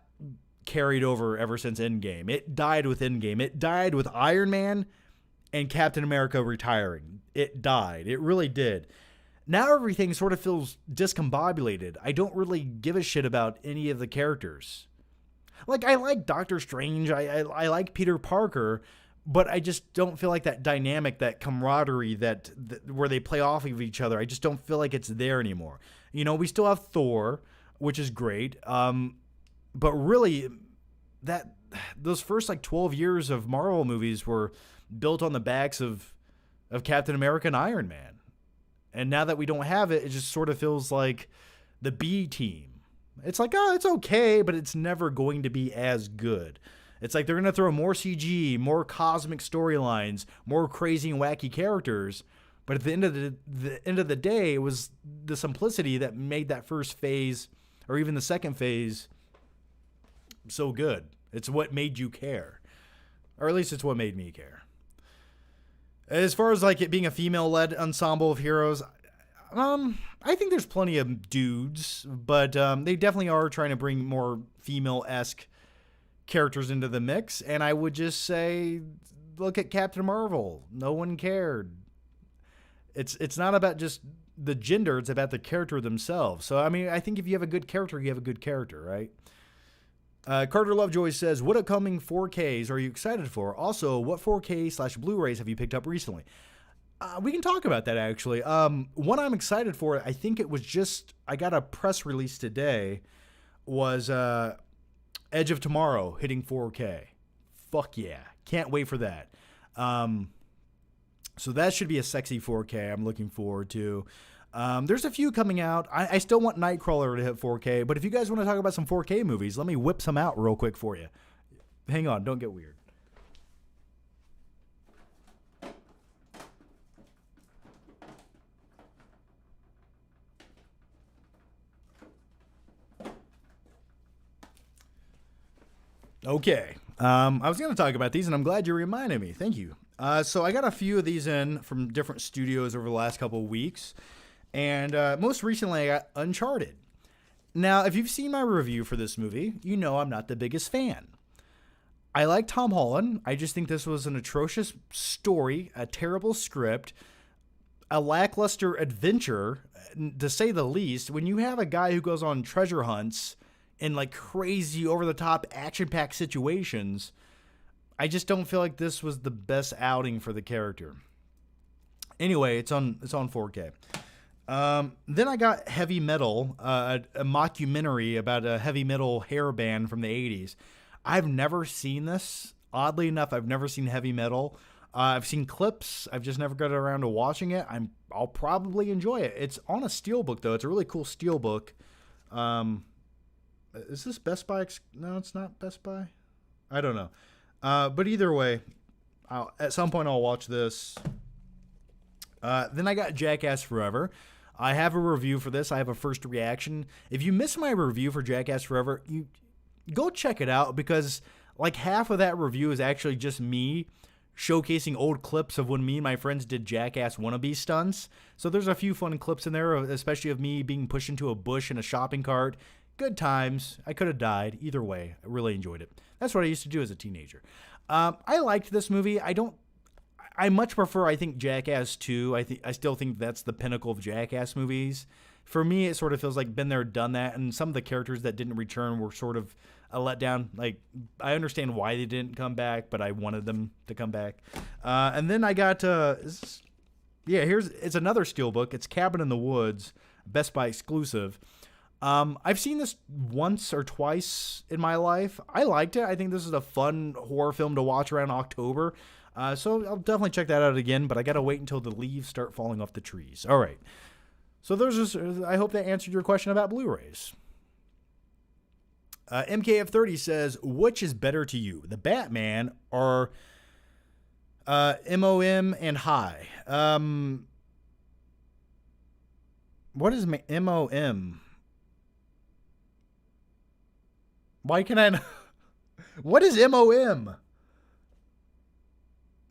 carried over ever since Endgame. It died with Endgame. It died with Iron Man and Captain America retiring. It died. It really did. Now everything sort of feels discombobulated. I don't really give a shit about any of the characters. Like, I like Doctor Strange. I like Peter Parker, but I just don't feel like that dynamic, that camaraderie, that where they play off of each other. I just don't feel like it's there anymore. You know, we still have Thor, which is great. But really, those first like 12 years of Marvel movies were built on the backs of Captain America and Iron Man. And now that we don't have it, it just sort of feels like the B team. It's like, oh, it's okay, but it's never going to be as good. It's like they're going to throw more CG, more cosmic storylines, more crazy and wacky characters. But at the end of the day, it was the simplicity that made that first phase, or even the second phase, so good. It's what made you care. Or at least it's what made me care. As far as like it being a female-led ensemble of heroes, I think there's plenty of dudes, but they definitely are trying to bring more female-esque characters into the mix. And I would just say, look at Captain Marvel. No one cared. It's not about just the gender, it's about the character themselves. So, I mean, I think if you have a good character, you have a good character, right? Carter Lovejoy says, what upcoming 4Ks are you excited for? Also, what 4K/Blu-rays have you picked up recently? We can talk about that, actually. One I'm excited for, I think it was I got a press release today, was Edge of Tomorrow hitting 4K. Fuck yeah. Can't wait for that. So that should be a sexy 4K I'm looking forward to. There's a few coming out. I still want Nightcrawler to hit 4K, but if you guys want to talk about some 4K movies, let me whip some out real quick for you. Hang on, don't get weird. Okay. I was going to talk about these, and I'm glad you reminded me. Thank you. So I got a few of these in from different studios over the last couple of weeks. And most recently, I got Uncharted. Now, if you've seen my review for this movie, you know I'm not the biggest fan. I like Tom Holland. I just think this was an atrocious story, a terrible script, a lackluster adventure, to say the least. When you have a guy who goes on treasure hunts in like crazy, over-the-top, action-packed situations, I just don't feel like this was the best outing for the character. Anyway, it's on 4K. Then I got Heavy Metal, a mockumentary about a heavy metal hair band from the 80s. I've never seen this. Oddly enough, I've never seen Heavy Metal. I've seen clips. I've just never got around to watching it. I'll probably enjoy it. It's on a steelbook, though. It's a really cool steelbook. Is this Best Buy? No, it's not Best Buy. I don't know. But either way, at some point I'll watch this. Then I got Jackass Forever. I have a review for this. I have a first reaction. If you missed my review for Jackass Forever, you go check it out, because like half of that review is actually just me showcasing old clips of when me and my friends did Jackass wannabe stunts. So there's a few fun clips in there, especially of me being pushed into a bush in a shopping cart. Good times. I could have died. Either way, I really enjoyed it. That's what I used to do as a teenager. I liked this movie. I much prefer, I think, Jackass 2. I still think that's the pinnacle of Jackass movies. For me, it sort of feels like been there, done that, and some of the characters that didn't return were sort of a letdown. Like, I understand why they didn't come back, but I wanted them to come back. And then I got, it's another steelbook. It's Cabin in the Woods, Best Buy exclusive. I've seen this once or twice in my life. I liked it. I think this is a fun horror film to watch around October. So I'll definitely check that out again, but I got to wait until the leaves start falling off the trees. All right. So I hope that answered your question about Blu-rays. MKF30 says, which is better to you, the Batman or MOM and high. What is MOM? Why can I not? What is MOM?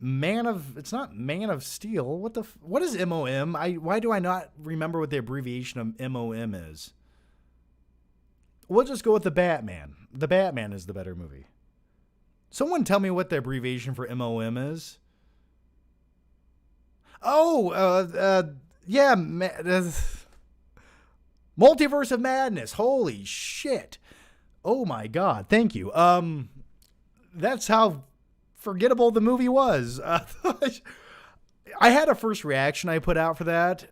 It's not Man of Steel. What is MOM? Why do I not remember what the abbreviation of MOM is? We'll just go with the Batman. The Batman is the better movie. Someone tell me what the abbreviation for MOM is. Oh, yeah, Multiverse of Madness. Holy shit. Oh my god, thank you. That's how forgettable the movie was. I had a first reaction I put out for that.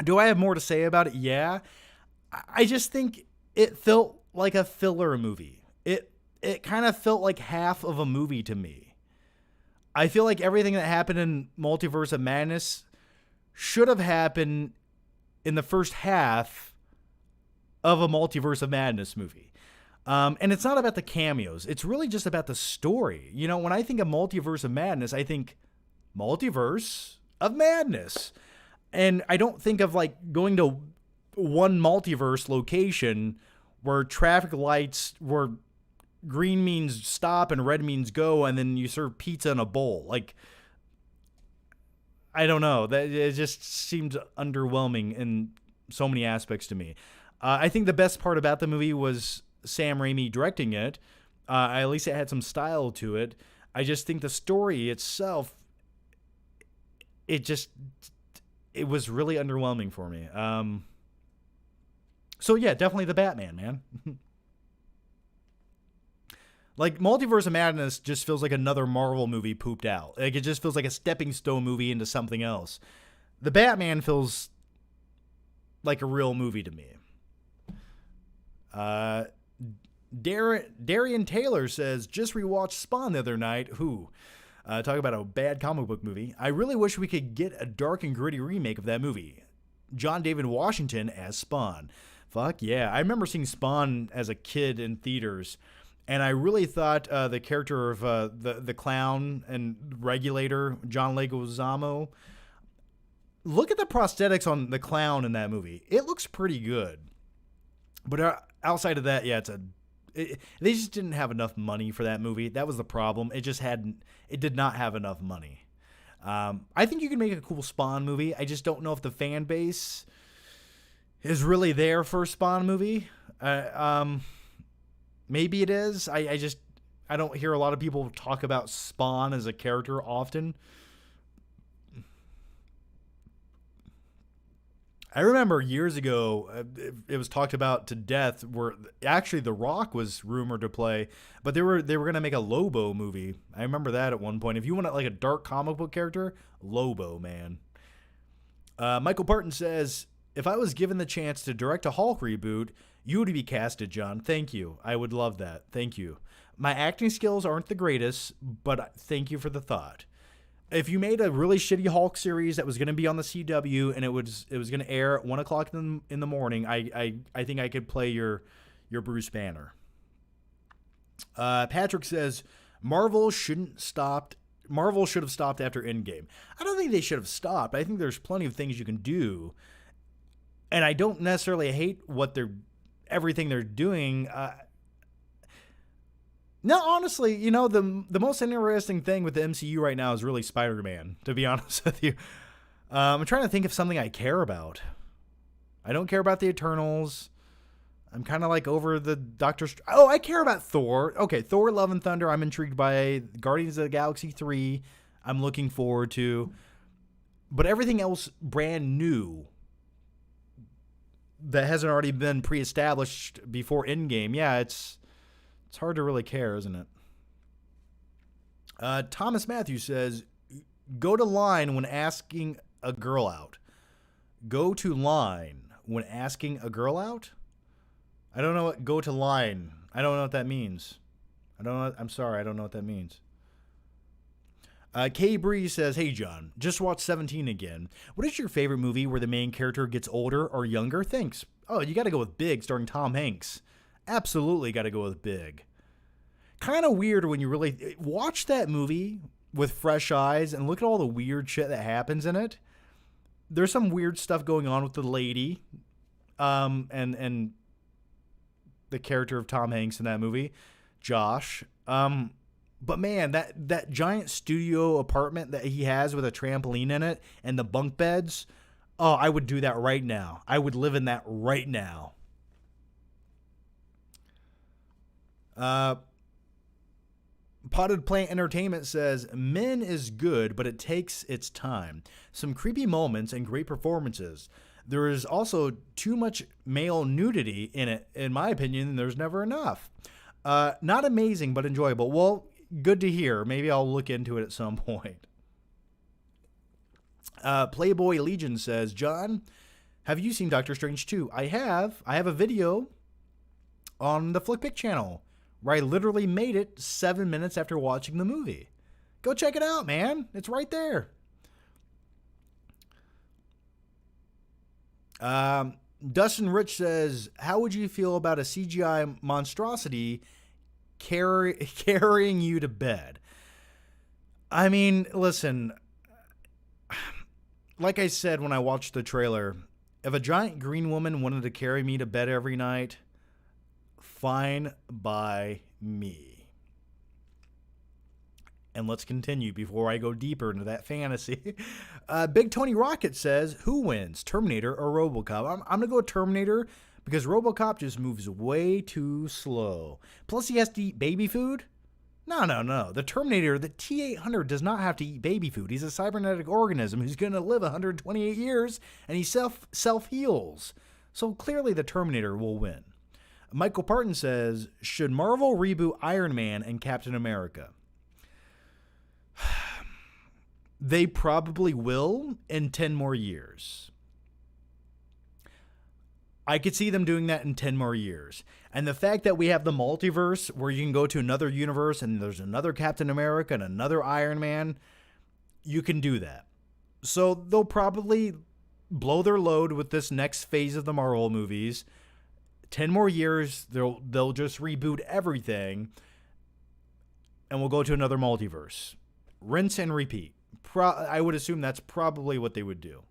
Do I have more to say about it? Yeah. I just think it felt like a filler movie. It kind of felt like half of a movie to me. I feel like everything that happened in Multiverse of Madness should have happened in the first half of a Multiverse of Madness movie. And it's not about the cameos. It's really just about the story. You know, when I think of Multiverse of Madness, I think Multiverse of Madness. And I don't think of like going to one multiverse location where traffic lights where green means stop and red means go, and then you serve pizza in a bowl. Like, I don't know. That it just seemed underwhelming in so many aspects to me. I think the best part about the movie was Sam Raimi directing it. At least it had some style to it. I just think the story itself, it was really underwhelming for me. So yeah, definitely the Batman, man. Like, Multiverse of Madness just feels like another Marvel movie pooped out. Like, it just feels like a stepping stone movie into something else. The Batman feels like a real movie to me. Darian Taylor says, just rewatched Spawn the other night. Talk about a bad comic book movie. I really wish we could get a dark and gritty remake of that movie. John David Washington as Spawn. Fuck yeah. I remember seeing Spawn as a kid in theaters, and I really thought the character of the clown and regulator, John Leguizamo, look at the prosthetics on the clown in that movie. It looks pretty good. But outside of that, yeah, they just didn't have enough money for that movie. That was the problem. It did not have enough money. I think you can make a cool Spawn movie. I just don't know if the fan base is really there for a Spawn movie. Maybe it is. I don't hear a lot of people talk about Spawn as a character often. I remember years ago, it was talked about to death, where actually The Rock was rumored to play, but they were going to make a Lobo movie. I remember that at one point. If you want like a dark comic book character, Lobo, man. Michael Barton says, if I was given the chance to direct a Hulk reboot, you would be casted, John. Thank you. I would love that. Thank you. My acting skills aren't the greatest, but thank you for the thought. If you made a really shitty Hulk series that was going to be on the CW and it was going to air at 1 o'clock in the morning, I think I could play your Bruce Banner. Patrick says Marvel should have stopped after Endgame. I don't think they should have stopped. I think there's plenty of things you can do, and I don't necessarily hate everything they're doing. No, honestly, you know, the most interesting thing with the MCU right now is really Spider-Man, to be honest with you. I'm trying to think of something I care about. I don't care about the Eternals. I'm kind of like over the I care about Thor. Okay, Thor Love and Thunder, I'm intrigued by. Guardians of the Galaxy 3, I'm looking forward to. But everything else brand new that hasn't already been pre-established before Endgame, yeah, it's hard to really care, isn't it? Thomas Matthews says, go to line when asking a girl out. Go to line when asking a girl out? I don't know what go to line. I don't know what that means. I'm sorry, I don't know what that means. K Bree says, hey John, just watched 17 again. What is your favorite movie where the main character gets older or younger? Thanks. Oh, you got to go with Big, starring Tom Hanks. Absolutely got to go with Big. kind of weird when you really watch that movie with fresh eyes and look at all the weird shit that happens in it. There's some weird stuff going on with the lady, and the character of Tom Hanks in that movie, Josh. But man, that giant studio apartment that he has with a trampoline in it and the bunk beds, oh, I would do that right now. I would live in that right now. Potted Plant Entertainment says, Men is good, but it takes its time. Some creepy moments and great performances. There is also too much male nudity in it. In my opinion, there's never enough. Not amazing, but enjoyable. Well, good to hear. Maybe I'll look into it at some point. Playboy Legion says, John, have you seen Doctor Strange 2? I have. I have a video on the Flickpick channel where I literally made it 7 minutes after watching the movie. Go check it out, man. It's right there. Dustin Rich says, how would you feel about a CGI monstrosity carrying you to bed? I mean, listen, like I said when I watched the trailer, if a giant green woman wanted to carry me to bed every night, fine by me. And let's continue before I go deeper into that fantasy. Big Tony Rocket says, who wins, Terminator or RoboCop? I'm going to go Terminator because RoboCop just moves way too slow. Plus he has to eat baby food. No. The Terminator, the T-800, does not have to eat baby food. He's a cybernetic organism who's going to live 128 years, and he self-heals. So clearly the Terminator will win. Michael Parton says, should Marvel reboot Iron Man and Captain America? They probably will in 10 more years. I could see them doing that in 10 more years. And the fact that we have the multiverse where you can go to another universe and there's another Captain America and another Iron Man, you can do that. So they'll probably blow their load with this next phase of the Marvel movies. 10 more years, they'll just reboot everything, and we'll go to another multiverse. Rinse and repeat. I would assume that's probably what they would do.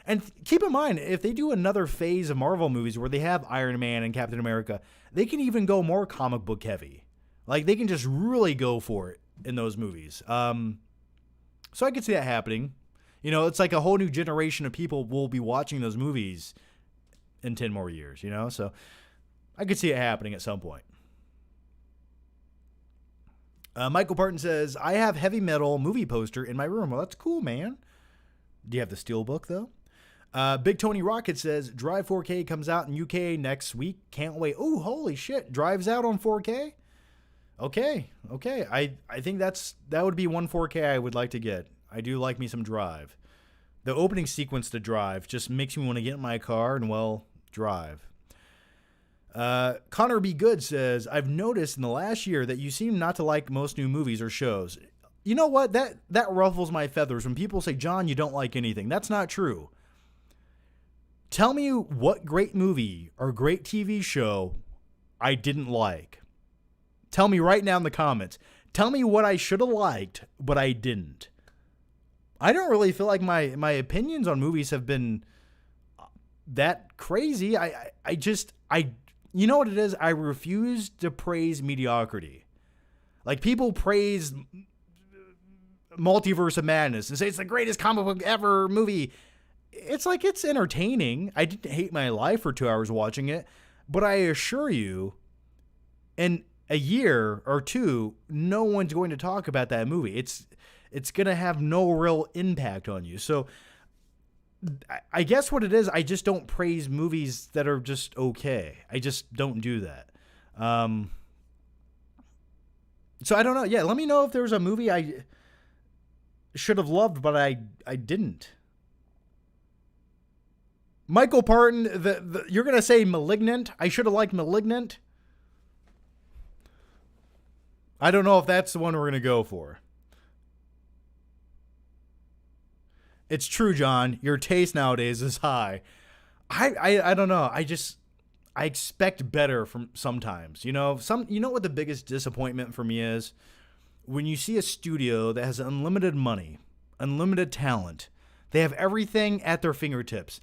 And keep in mind, if they do another phase of Marvel movies where they have Iron Man and Captain America, they can even go more comic book heavy. Like, they can just really go for it in those movies. So I could see that happening. You know, it's like a whole new generation of people will be watching those movies in 10 more years, you know? So I could see it happening at some point. Michael Parton says, I have heavy metal movie poster in my room. Well, that's cool, man. Do you have the Steelbook, though? Big Tony Rocket says, Drive 4K comes out in UK next week. Can't wait. Oh, holy shit. Drive's out on 4K? Okay. I think that would be one 4K I would like to get. I do like me some Drive. The opening sequence to Drive just makes me want to get in my car and, well, drive. Connor B. Good says, I've noticed in the last year that you seem not to like most new movies or shows. You know what? That ruffles my feathers when people say, John, you don't like anything. That's not true. Tell me what great movie or great TV show I didn't like. Tell me right now in the comments. Tell me what I should have liked, but I didn't. I don't really feel like my opinions on movies have been that crazy. I you know what it is? I refuse to praise mediocrity. Like, people praise Multiverse of Madness and say it's the greatest comic book ever movie. It's like, it's entertaining. I didn't hate my life for 2 hours watching it, but I assure you, in a year or two, no one's going to talk about that movie. It's going to have no real impact on you. So I guess what it is, I just don't praise movies that are just okay. I just don't do that. So I don't know. Yeah, let me know if there's a movie I should have loved, but I didn't. Michael Parton, you're going to say Malignant? I should have liked Malignant. I don't know if that's the one we're going to go for. It's true, John. Your taste nowadays is high. I don't know. I expect better from sometimes. You know what the biggest disappointment for me is? When you see a studio that has unlimited money, unlimited talent, they have everything at their fingertips,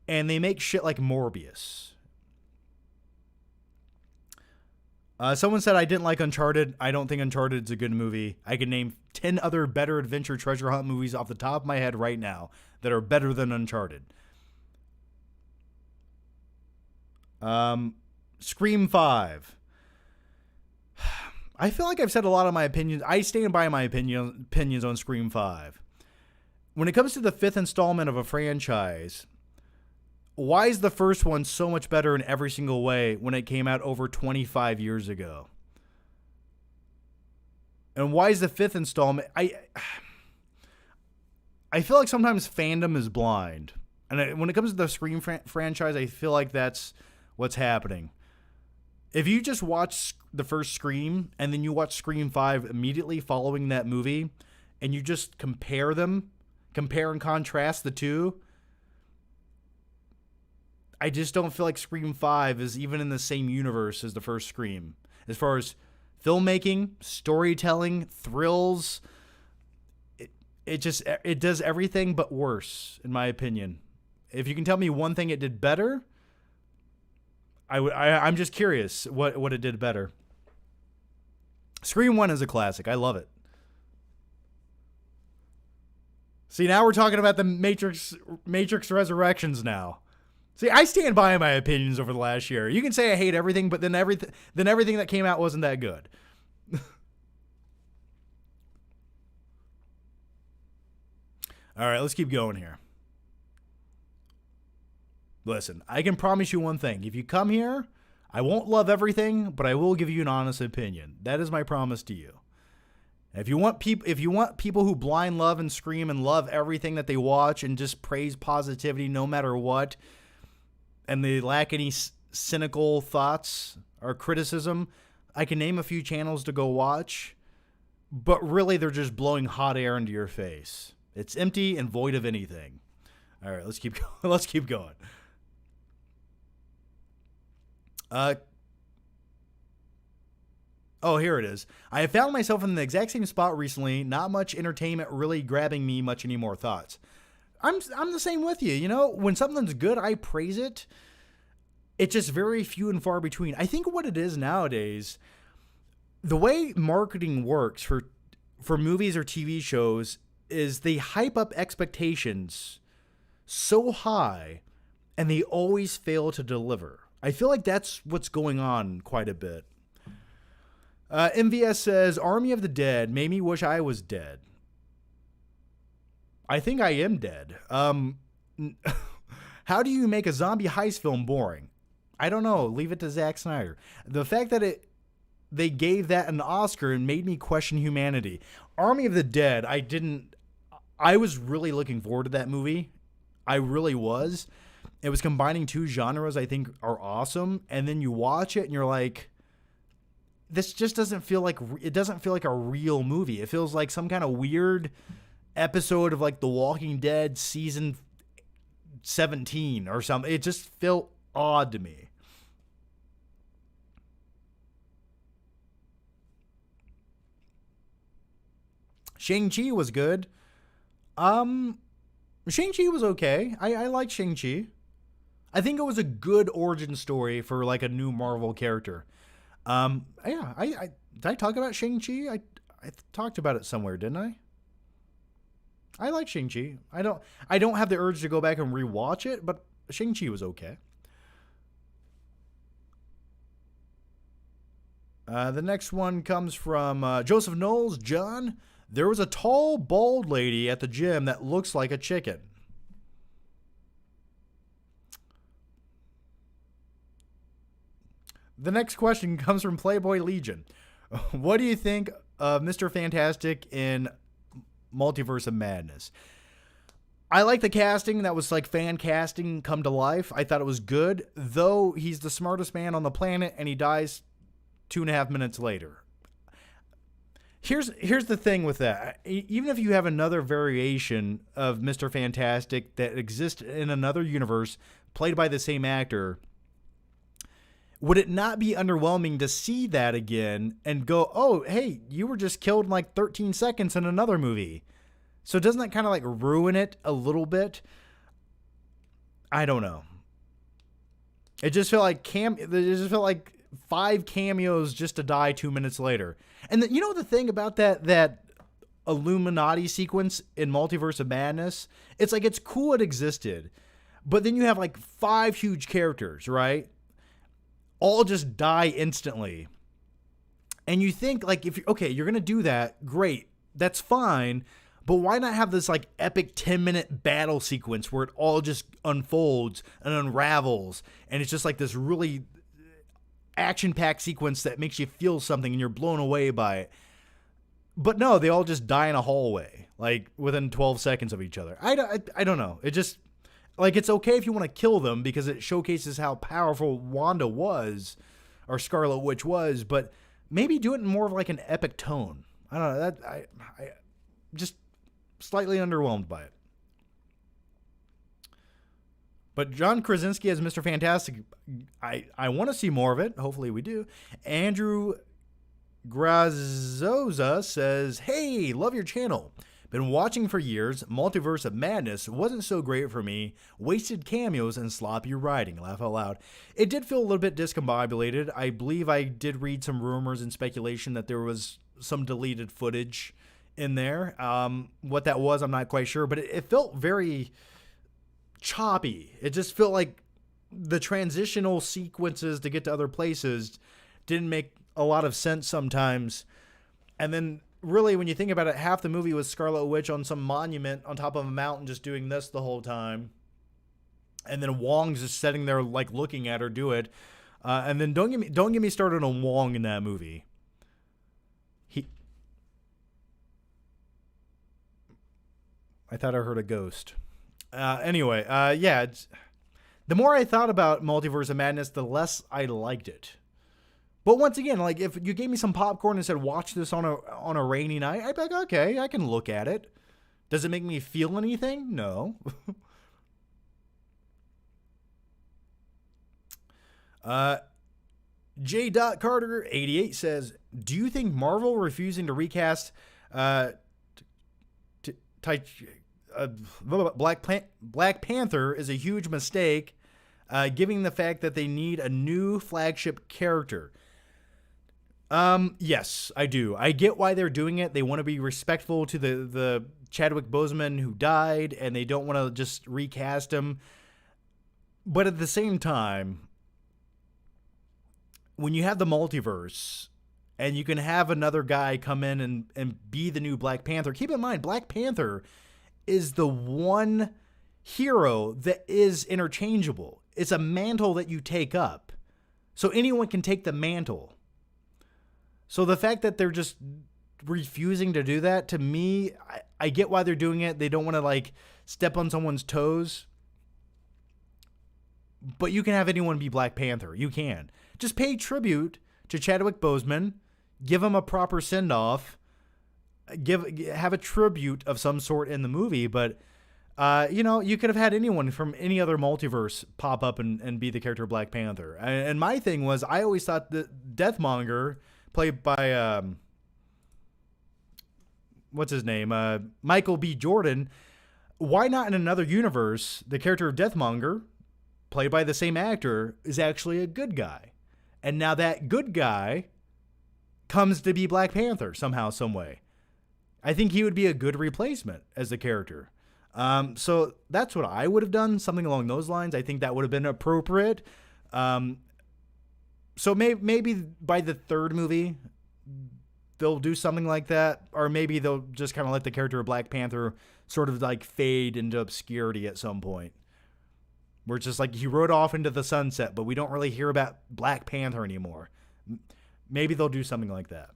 and they make shit like Morbius. Someone said I didn't like Uncharted. I don't think Uncharted is a good movie. I can name 10 other better adventure treasure hunt movies off the top of my head right now that are better than Uncharted. Scream 5. I feel like I've said a lot of my opinions. I stand by my opinions on Scream 5. When it comes to the fifth installment of a franchise, why is the first one so much better in every single way when it came out over 25 years ago? And why is the fifth installment... I feel like sometimes fandom is blind. And when it comes to the Scream franchise, I feel like that's what's happening. If you just watch the first Scream and then you watch Scream 5 immediately following that movie and you just compare and contrast the two, I just don't feel like Scream 5 is even in the same universe as the first Scream. As far as filmmaking, storytelling, thrills, it does everything but worse, in my opinion. If you can tell me one thing it did better, I'm just curious what it did better. Scream 1 is a classic. I love it. See, now we're talking about the Matrix Resurrections now. See, I stand by my opinions over the last year. You can say I hate everything, but then everything that came out wasn't that good. All right, let's keep going here. Listen, I can promise you one thing. If you come here, I won't love everything, but I will give you an honest opinion. That is my promise to you. If you want people who blind love and scream and love everything that they watch and just praise positivity no matter what, and they lack any cynical thoughts or criticism, I can name a few channels to go watch, but really they're just blowing hot air into your face. It's empty and void of anything. All right, let's keep going. Let's keep going. Here it is. I have found myself in the exact same spot recently. Not much entertainment really grabbing me much anymore. Thoughts? I'm the same with you. You know, when something's good, I praise it. It's just very few and far between. I think what it is nowadays, the way marketing works for movies or TV shows is they hype up expectations so high and they always fail to deliver. I feel like that's what's going on quite a bit. MVS says, Army of the Dead made me wish I was dead. I think I am dead. How do you make a zombie heist film boring? I don't know. Leave it to Zack Snyder. The fact that they gave that an Oscar and made me question humanity. Army of the Dead, I was really looking forward to that movie. I really was. It was combining two genres I think are awesome. And then you watch it and you're like, this just doesn't feel like a real movie. It feels like some kind of weird episode of like The Walking Dead season 17 or something. It just felt odd to me. Shang-Chi was good. Shang-Chi was okay. I liked Shang-Chi. I think it was a good origin story for like a new Marvel character. Did I talk about Shang-Chi? I talked about it somewhere, didn't I? I like Shang-Chi. I don't have the urge to go back and rewatch it, but Shang-Chi was okay. The next one comes from Joseph Knowles. John, there was a tall, bald lady at the gym that looks like a chicken. The next question comes from Playboy Legion. What do you think of Mr. Fantastic in Multiverse of Madness? I like the casting. That was like fan casting come to life. I thought it was good, though he's the smartest man on the planet and he dies 2.5 minutes later. Here's the thing with that. Even if you have another variation of Mr. Fantastic that exists in another universe played by the same actor, would it not be underwhelming to see that again and go, oh, hey, you were just killed in like 13 seconds in another movie? So doesn't that kind of like ruin it a little bit? I don't know. It just felt like 5 cameos just to die 2 minutes later. And you know the thing about that Illuminati sequence in Multiverse of Madness? It's like, it's cool it existed, but then you have like 5 huge characters, right? All just die instantly. And you think like, if you're going to do that, great. That's fine. But why not have this like epic 10-minute battle sequence where it all just unfolds and unravels, and it's just like this really action-packed sequence that makes you feel something and you're blown away by it. But no, they all just die in a hallway, like within 12 seconds of each other. I don't know. It just, like, it's okay if you want to kill them because it showcases how powerful Wanda was, or Scarlet Witch was, but maybe do it in more of like an epic tone. I don't know. I just slightly underwhelmed by it. But John Krasinski as Mr. Fantastic, I want to see more of it. Hopefully we do. Andrew Grazoza says, hey, love your channel. Been watching for years. Multiverse of Madness wasn't so great for me. Wasted cameos and sloppy writing. Laugh out loud. It did feel a little bit discombobulated. I believe I did read some rumors and speculation that there was some deleted footage in there. What that was, I'm not quite sure, but it felt very choppy. It just felt like the transitional sequences to get to other places didn't make a lot of sense sometimes. And then really, when you think about it, half the movie was Scarlet Witch on some monument on top of a mountain just doing this the whole time. And then Wong's just sitting there like looking at her do it. And then don't get me started on Wong in that movie. I thought I heard a ghost. Anyway, yeah. The more I thought about Multiverse of Madness, the less I liked it. But once again, like, if you gave me some popcorn and said, watch this on a rainy night, I'd be like, okay, I can look at it. Does it make me feel anything? No. J. Carter 88 says, do you think Marvel refusing to recast Black Panther is a huge mistake, given the fact that they need a new flagship character? Yes, I do. I get why they're doing it. They want to be respectful to the Chadwick Boseman who died, and they don't want to just recast him. But at the same time, when you have the multiverse and you can have another guy come in and be the new Black Panther, keep in mind, Black Panther is the one hero that is interchangeable. It's a mantle that you take up. So anyone can take the mantle. So the fact that they're just refusing to do that, to me, I get why they're doing it. They don't want to like step on someone's toes. But you can have anyone be Black Panther. You can. Just pay tribute to Chadwick Boseman. Give him a proper send-off. Have a tribute of some sort in the movie. But, you could have had anyone from any other multiverse pop up and be the character Black Panther. And my thing was, I always thought that Deathmonger, played by, what's his name? Michael B. Jordan. Why not in another universe, the character of Deathmonger, played by the same actor, is actually a good guy? And now that good guy comes to be Black Panther somehow, some way. I think he would be a good replacement as the character. So that's what I would have done, something along those lines. I think that would have been appropriate. So maybe by the third movie, they'll do something like that. Or maybe they'll just kind of let the character of Black Panther sort of like fade into obscurity at some point. Where it's just like he rode off into the sunset, but we don't really hear about Black Panther anymore. Maybe they'll do something like that.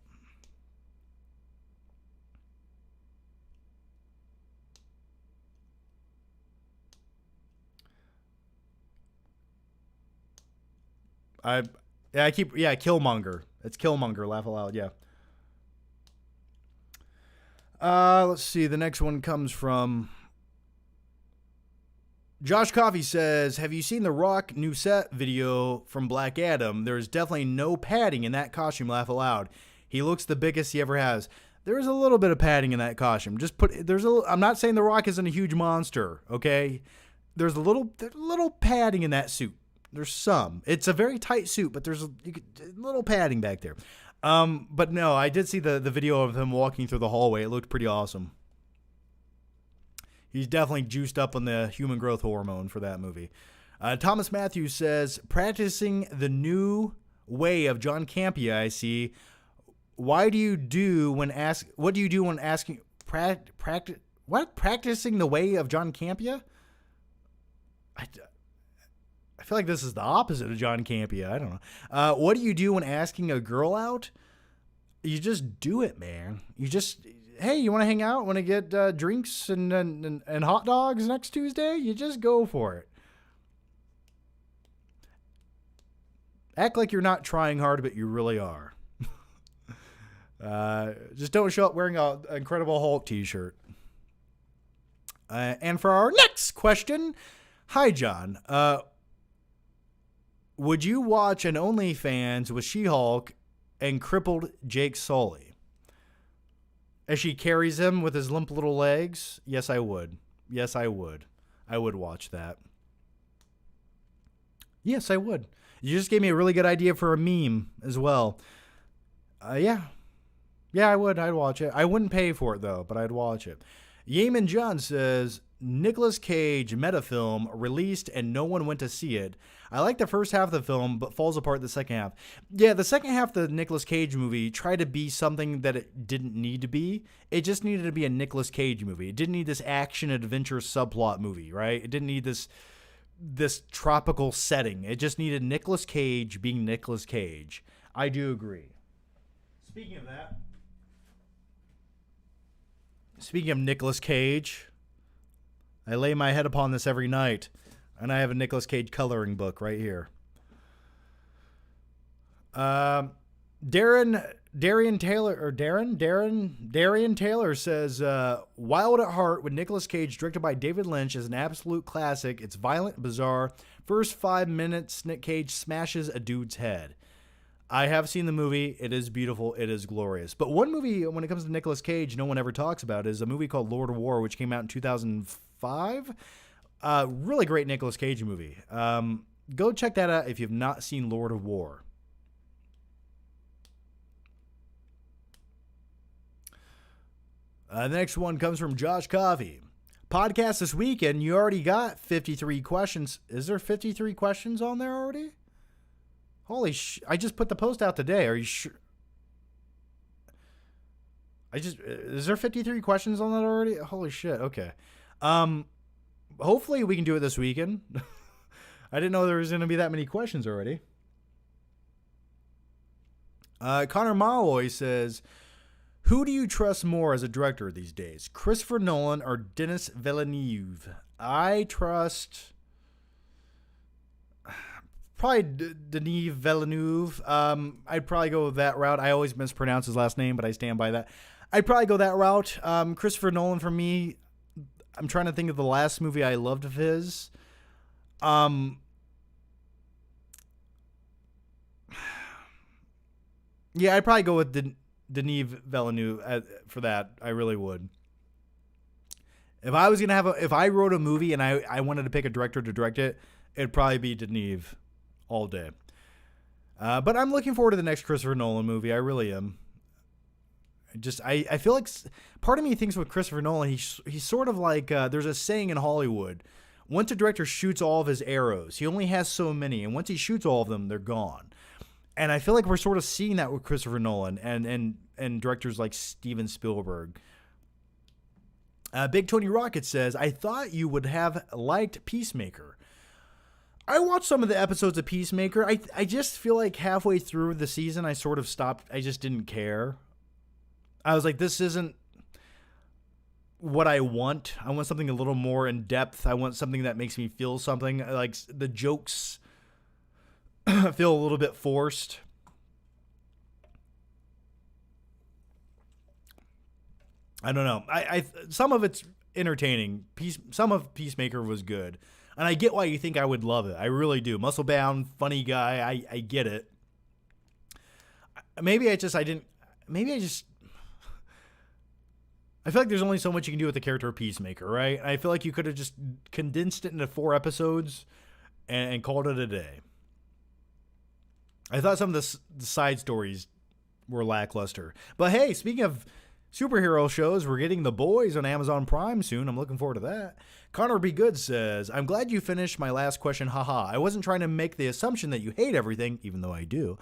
Killmonger. It's Killmonger. Laugh aloud. Yeah. Let's see. The next one comes from Josh Coffey says, have you seen the Rock new set video from Black Adam? There's definitely no padding in that costume, laugh aloud. He looks the biggest he ever has. There's a little bit of padding in that costume. I'm not saying the Rock isn't a huge monster, okay? There's a little padding in that suit. There's some. It's a very tight suit, but there's a little padding back there. But no, I did see the video of him walking through the hallway. It looked pretty awesome. He's definitely juiced up on the human growth hormone for that movie. Thomas Matthews says, practicing the new way of John Campea, I see. What do you do when asking practicing the way of John Campea? I feel like this is the opposite of John Campea. I don't know. What do you do when asking a girl out? You just do it, man. Hey, you want to hang out? Want to get drinks and hot dogs next Tuesday? You just go for it. Act like you're not trying hard, but you really are. Just don't show up wearing an Incredible Hulk t-shirt. And for our next question, hi, John. Would you watch an OnlyFans with She-Hulk and crippled Jake Sully? As she carries him with his limp little legs? Yes, I would. Yes, I would. I would watch that. Yes, I would. You just gave me a really good idea for a meme as well. Yeah. Yeah, I would. I'd watch it. I wouldn't pay for it, though, but I'd watch it. Yeaman John says, Nicolas Cage metafilm released and no one went to see it. I like the first half of the film, but falls apart the second half. Yeah, the second half of the Nicolas Cage movie tried to be something that it didn't need to be. It just needed to be a Nicolas Cage movie. It didn't need this action-adventure subplot movie, right? It didn't need this tropical setting. It just needed Nicolas Cage being Nicolas Cage. I do agree. Speaking of Nicolas Cage, I lay my head upon this every night, and I have a Nicolas Cage coloring book right here. Darian Taylor says, Wild at Heart with Nicolas Cage, directed by David Lynch, is an absolute classic. It's violent, bizarre. First 5 minutes, Nick Cage smashes a dude's head. I have seen the movie. It is beautiful. It is glorious. But one movie, when it comes to Nicolas Cage, no one ever talks about is a movie called Lord of War, which came out in 2005. Really great Nicolas Cage movie. Go check that out if you've not seen Lord of War. The next one comes from Josh Coffey. Podcast this weekend, you already got 53 questions. Is there 53 questions on there already? Holy I just put the post out today. Are you sure? Is there 53 questions on that already? Holy shit. Okay. Hopefully we can do it this weekend. I didn't know there was going to be that many questions already. Connor Malloy says, who do you trust more as a director these days? Christopher Nolan or Denis Villeneuve? I trust probably Denis Villeneuve. I'd probably go that route. I always mispronounce his last name, but I stand by that. I'd probably go that route. Christopher Nolan for me, I'm trying to think of the last movie I loved of his. Yeah, I'd probably go with Denis Villeneuve for that. I really would. If I was gonna if I wrote a movie and I wanted to pick a director to direct it, it'd probably be Denis all day. But I'm looking forward to the next Christopher Nolan movie. I really am. I feel like part of me thinks with Christopher Nolan, he's sort of like, there's a saying in Hollywood, once a director shoots all of his arrows, he only has so many, and once he shoots all of them, they're gone. And I feel like we're sort of seeing that with Christopher Nolan and directors like Steven Spielberg. Big Tony Rocket says, I thought you would have liked Peacemaker. I watched some of the episodes of Peacemaker. I just feel like halfway through the season, I sort of stopped. I just didn't care. I was like, this isn't what I want. I want something a little more in depth. I want something that makes me feel something. Like the jokes feel a little bit forced. I don't know. I some of it's entertaining. Some of Peacemaker was good. And I get why you think I would love it. I really do. Muscle bound, funny guy. I get it. Maybe I just I feel like there's only so much you can do with the character of Peacemaker, right? I feel like you could have just condensed it into 4 episodes and called it a day. I thought some of the side stories were lackluster. But hey, speaking of superhero shows, we're getting The Boys on Amazon Prime soon. I'm looking forward to that. Connor B. Good says, I'm glad you finished my last question. Haha. I wasn't trying to make the assumption that you hate everything, even though I do.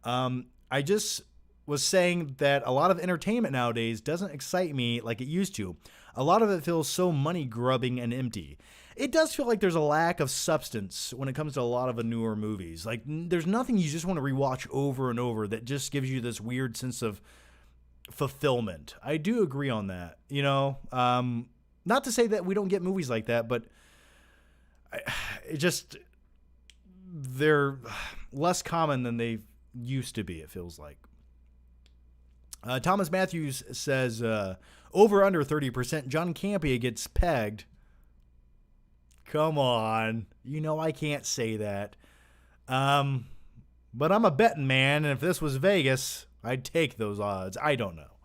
I just was saying that a lot of entertainment nowadays doesn't excite me like it used to. A lot of it feels so money grubbing and empty. It does feel like there's a lack of substance when it comes to a lot of the newer movies. Like, there's nothing you just want to rewatch over and over that just gives you this weird sense of fulfillment. I do agree on that. You know, not to say that we don't get movies like that, but they're less common than they used to be, it feels like. Thomas Matthews says, over under 30%, John Campea gets pegged. Come on. You know I can't say that. But I'm a betting man, and if this was Vegas, I'd take those odds. I don't know.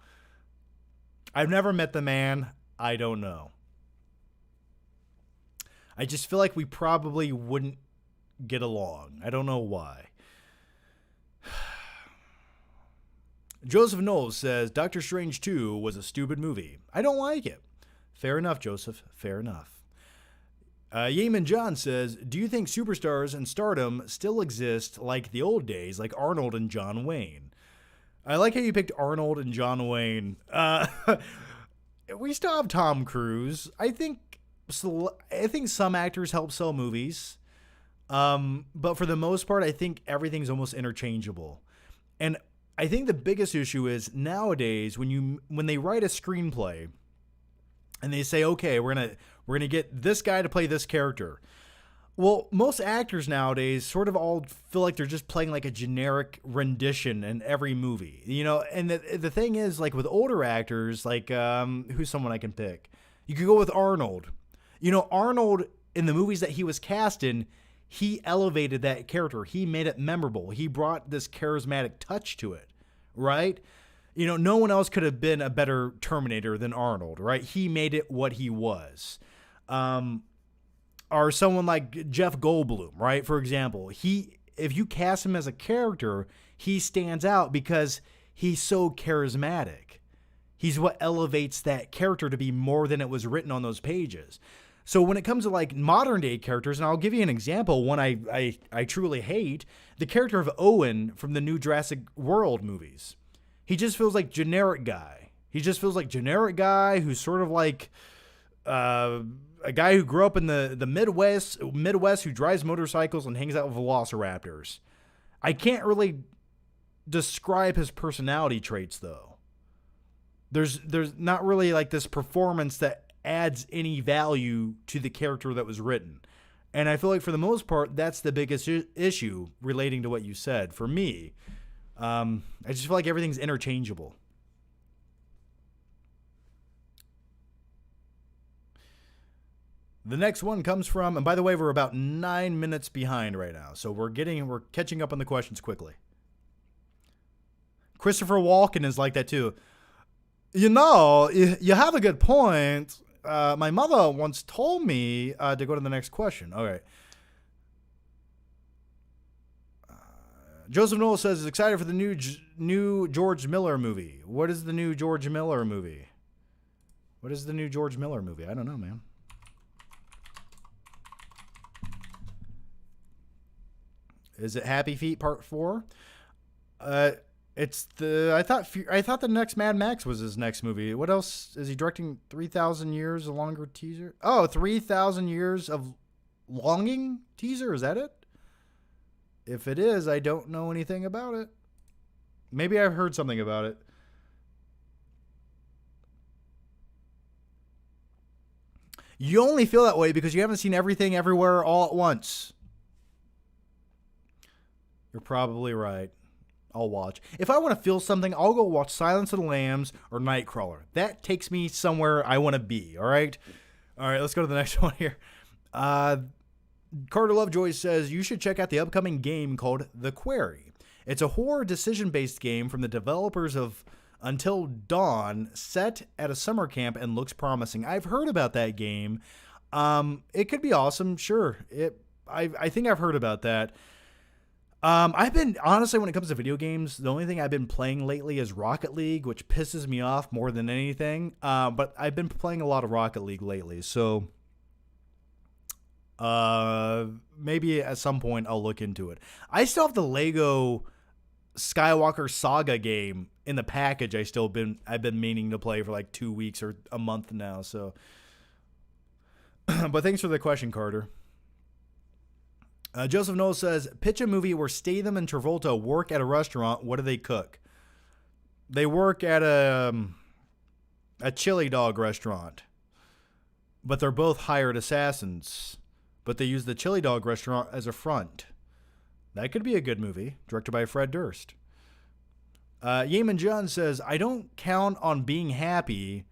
I've never met the man. I don't know. I just feel like we probably wouldn't get along. I don't know why. Joseph Knowles says, Doctor Strange 2 was a stupid movie. I don't like it. Fair enough, Joseph. Fair enough. Yeaman John says, do you think superstars and stardom still exist like the old days, like Arnold and John Wayne? I like how you picked Arnold and John Wayne. We still have Tom Cruise. I think some actors help sell movies. But for the most part, I think everything's almost interchangeable. And I think the biggest issue is nowadays when they write a screenplay and they say, okay, we're gonna get this guy to play this character. Well, most actors nowadays sort of all feel like they're just playing like a generic rendition in every movie, you know. And the thing is, like with older actors, like who's someone I can pick? You could go with Arnold. You know, Arnold in the movies that he was cast in, he elevated that character. He made it memorable. He brought this charismatic touch to it, right? You know, no one else could have been a better Terminator than Arnold, right? He made it what he was. Or someone like Jeff Goldblum, right? For example, if you cast him as a character, he stands out because he's so charismatic. He's what elevates that character to be more than it was written on those pages. So when it comes to like modern day characters, and I'll give you an example, one I truly hate, the character of Owen from the new Jurassic World movies. He just feels like generic guy. He just feels like generic guy who's sort of like a guy who grew up in the Midwest who drives motorcycles and hangs out with velociraptors. I can't really describe his personality traits though. There's not really like this performance that adds any value to the character that was written. And I feel like for the most part, that's the biggest issue relating to what you said. For me, I just feel like everything's interchangeable. The next one comes from, and by the way, we're about 9 minutes behind right now. So we're catching up on the questions quickly. Christopher Walken is like that too. You know, you have a good point. My mother once told me to go to the next question. All right. Joseph Noel says he's excited for the new George Miller movie. What is the new George Miller movie? What is the new George Miller movie? I don't know, man. Is it Happy Feet Part 4? I thought the next Mad Max was his next movie. What else is he directing? 3,000 Years, a longer teaser. Oh, 3,000 Years of Longing teaser. Is that it? If it is, I don't know anything about it. Maybe I've heard something about it. You only feel that way because you haven't seen Everything Everywhere All at Once. You're probably right. I'll watch. If I want to feel something, I'll go watch Silence of the Lambs or Nightcrawler. That takes me somewhere I want to be, all right? All right, let's go to the next one here. Carter Lovejoy says you should check out the upcoming game called The Quarry. It's a horror decision-based game from the developers of Until Dawn, set at a summer camp and looks promising. I've heard about that game. It could be awesome, sure. I think I've heard about that. I've been, honestly, when it comes to video games, the only thing I've been playing lately is Rocket League, which pisses me off more than anything. But I've been playing a lot of Rocket League lately, so maybe at some point I'll look into it. I still have the Lego Skywalker Saga game in the package. I've been meaning to play for like 2 weeks or a month now. So, but thanks for the question, Carter. Joseph Knowles says, pitch a movie where Statham and Travolta work at a restaurant. What do they cook? They work at a chili dog restaurant, but they're both hired assassins, but they use the chili dog restaurant as a front. That could be a good movie, directed by Fred Durst. Yeaman John says, I don't count on being happy.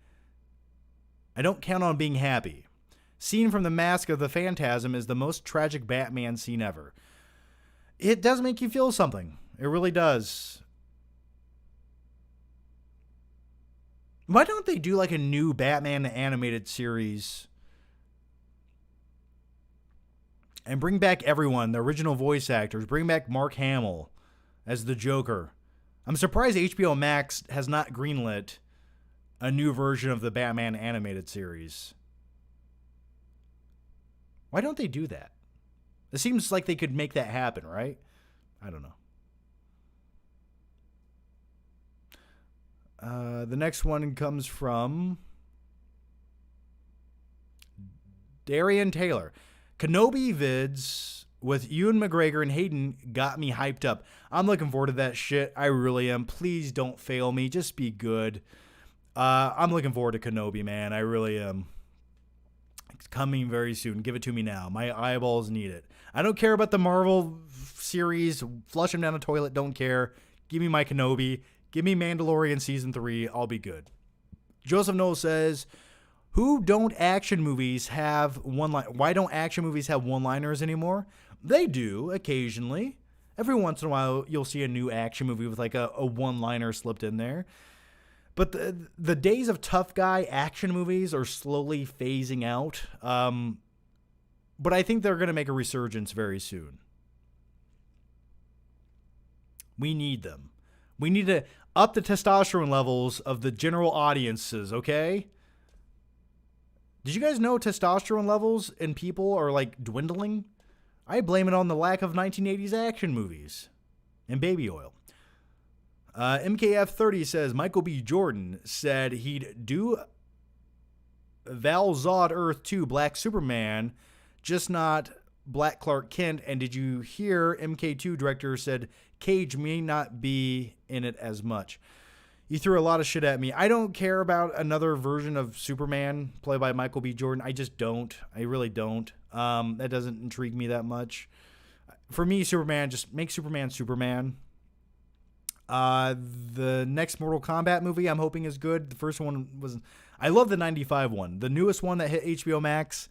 Scene from The Mask of the Phantasm is the most tragic Batman scene ever. It does make you feel something. It really does. Why don't they do like a new Batman animated series and bring back everyone, the original voice actors, bring back Mark Hamill as the Joker? I'm surprised HBO Max has not greenlit a new version of the Batman animated series. Why don't they do that? It seems like they could make that happen, right? I don't know. The next one comes from Darian Taylor. Kenobi vids with Ewan McGregor and Hayden got me hyped up. I'm looking forward to that shit. I really am. Please don't fail me. Just be good. I'm looking forward to Kenobi, man. I really am. It's coming very soon. Give it to me now. My eyeballs need it. I don't care about the Marvel series. Flush them down the toilet. Don't care. Give me my Kenobi. Give me Mandalorian Season 3. I'll be good. Joseph Knowles says, why don't action movies have one-liners anymore? They do, occasionally. Every once in a while, you'll see a new action movie with like a one-liner slipped in there. But the days of tough guy action movies are slowly phasing out. But I think they're going to make a resurgence very soon. We need them. We need to up the testosterone levels of the general audiences, okay? Did you guys know testosterone levels in people are like dwindling? I blame it on the lack of 1980s action movies and baby oil. MKF30 says Michael B. Jordan said he'd do Val Zod Earth 2 Black Superman, just not Black Clark Kent. And did you hear MK2 director said Cage may not be in it as much? You threw a lot of shit at me. I don't care about another version of Superman played by Michael B. Jordan. I just don't. I really don't. That doesn't intrigue me that much. For me, Superman, just make Superman Superman. The next Mortal Kombat movie I'm hoping is good. The first one was, I love the 95 one. The newest one that hit HBO Max,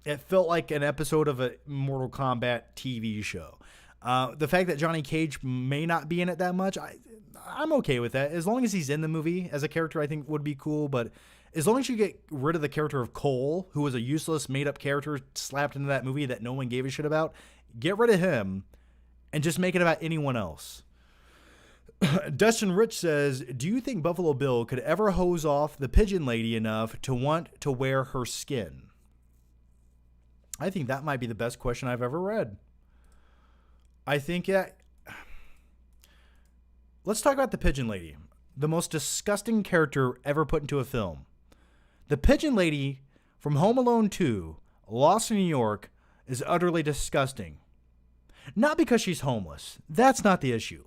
it felt like an episode of a Mortal Kombat TV show. The fact that Johnny Cage may not be in it that much, I'm okay with that. As long as he's in the movie as a character, I think would be cool. But as long as you get rid of the character of Cole, who was a useless, made-up character slapped into that movie that no one gave a shit about, get rid of him and just make it about anyone else. Dustin Rich says, do you think Buffalo Bill could ever hose off the pigeon lady enough to want to wear her skin? I think that might be the best question I've ever read. I think, let's talk about the pigeon lady. The most disgusting character ever put into a film. The pigeon lady from Home Alone 2, Lost in New York, is utterly disgusting. Not because she's homeless. That's not the issue.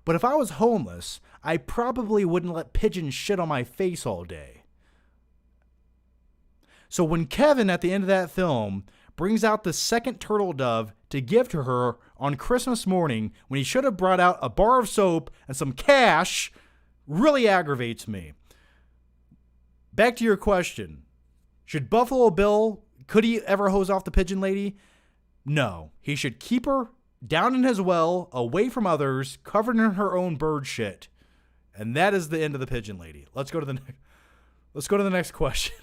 But if I was homeless, I probably wouldn't let pigeons shit on my face all day. So when Kevin, at the end of that film, brings out the second turtle dove to give to her on Christmas morning, when he should have brought out a bar of soap and some cash, really aggravates me. Back to your question. Should Buffalo Bill Could he ever hose off the pigeon lady? No. He should keep her down in his well, away from others, covered in her own bird shit. And that is the end of the pigeon lady. Let's go to the next question.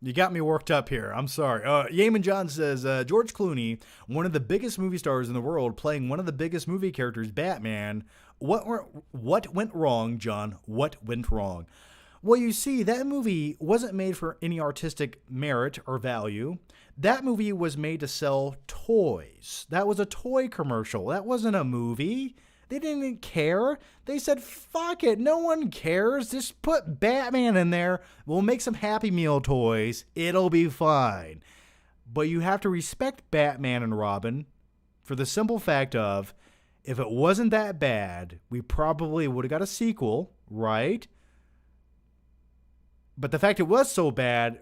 You got me worked up here. I'm sorry. Yeaman John says, George Clooney, one of the biggest movie stars in the world, playing one of the biggest movie characters, Batman. What went wrong, John? What went wrong? Well, you see, that movie wasn't made for any artistic merit or value. That movie was made to sell toys. That was a toy commercial. That wasn't a movie. They didn't care. They said, fuck it. No one cares. Just put Batman in there. We'll make some Happy Meal toys. It'll be fine. But you have to respect Batman and Robin for the simple fact of, if it wasn't that bad, we probably would have got a sequel, right? But the fact it was so bad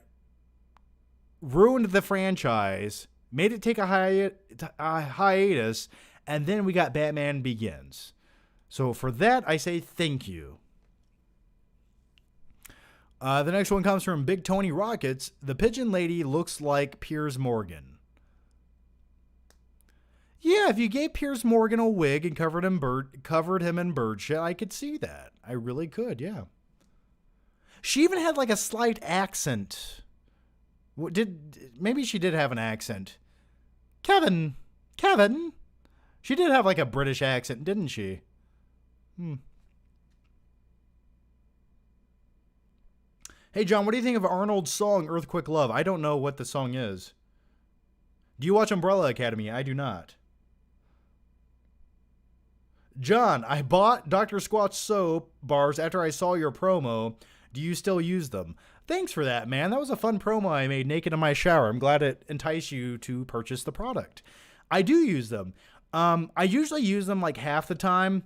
ruined the franchise, made it take a hiatus, and then we got Batman Begins. So for that, I say thank you. The next one comes from Big Tony Rockets. The pigeon lady looks like Piers Morgan. Yeah, if you gave Piers Morgan a wig and covered him in bird shit, I could see that. I really could, yeah. She even had like a slight accent. Maybe she did have an accent. Kevin. She did have like a British accent, didn't she? Hey, John, what do you think of Arnold's song, Earthquake Love? I don't know what the song is. Do you watch Umbrella Academy? I do not. John, I bought Dr. Squatch's soap bars after I saw your promo. Do you still use them? Thanks for that, man. That was a fun promo I made naked in my shower. I'm glad it enticed you to purchase the product. I do use them. I usually use them like half the time,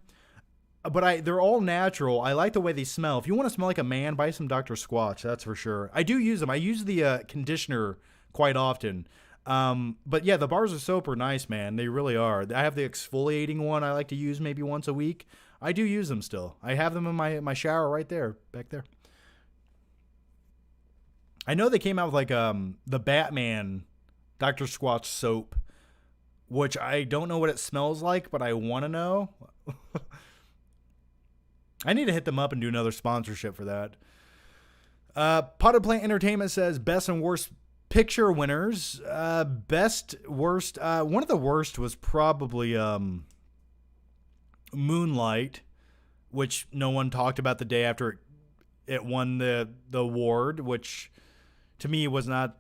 but they're all natural. I like the way they smell. If you want to smell like a man, buy some Dr. Squatch. That's for sure. I do use them. I use the conditioner quite often. But yeah, the bars of soap are nice, man. They really are. I have the exfoliating one I like to use maybe once a week. I do use them still. I have them in my shower right there, back there. I know they came out with like the Batman Dr. Squatch soap, which I don't know what it smells like, but I want to know. I need to hit them up and do another sponsorship for that. Potted Plant Entertainment says best and worst picture winners. Best, worst. One of the worst was probably Moonlight, which no one talked about the day after it won the award, which to me was not.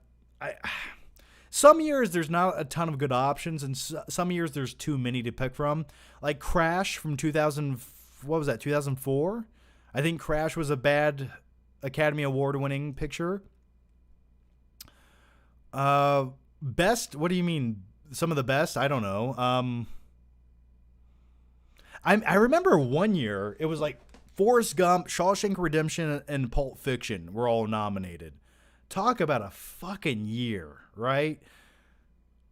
Some years there's not a ton of good options, and some years there's too many to pick from. Like Crash from 2000, what was that, 2004? I think Crash was a bad Academy Award-winning picture. Best? What do you mean? Some of the best? I don't know. I remember one year, it was like Forrest Gump, Shawshank Redemption, and Pulp Fiction were all nominated. Talk about a fucking year, right?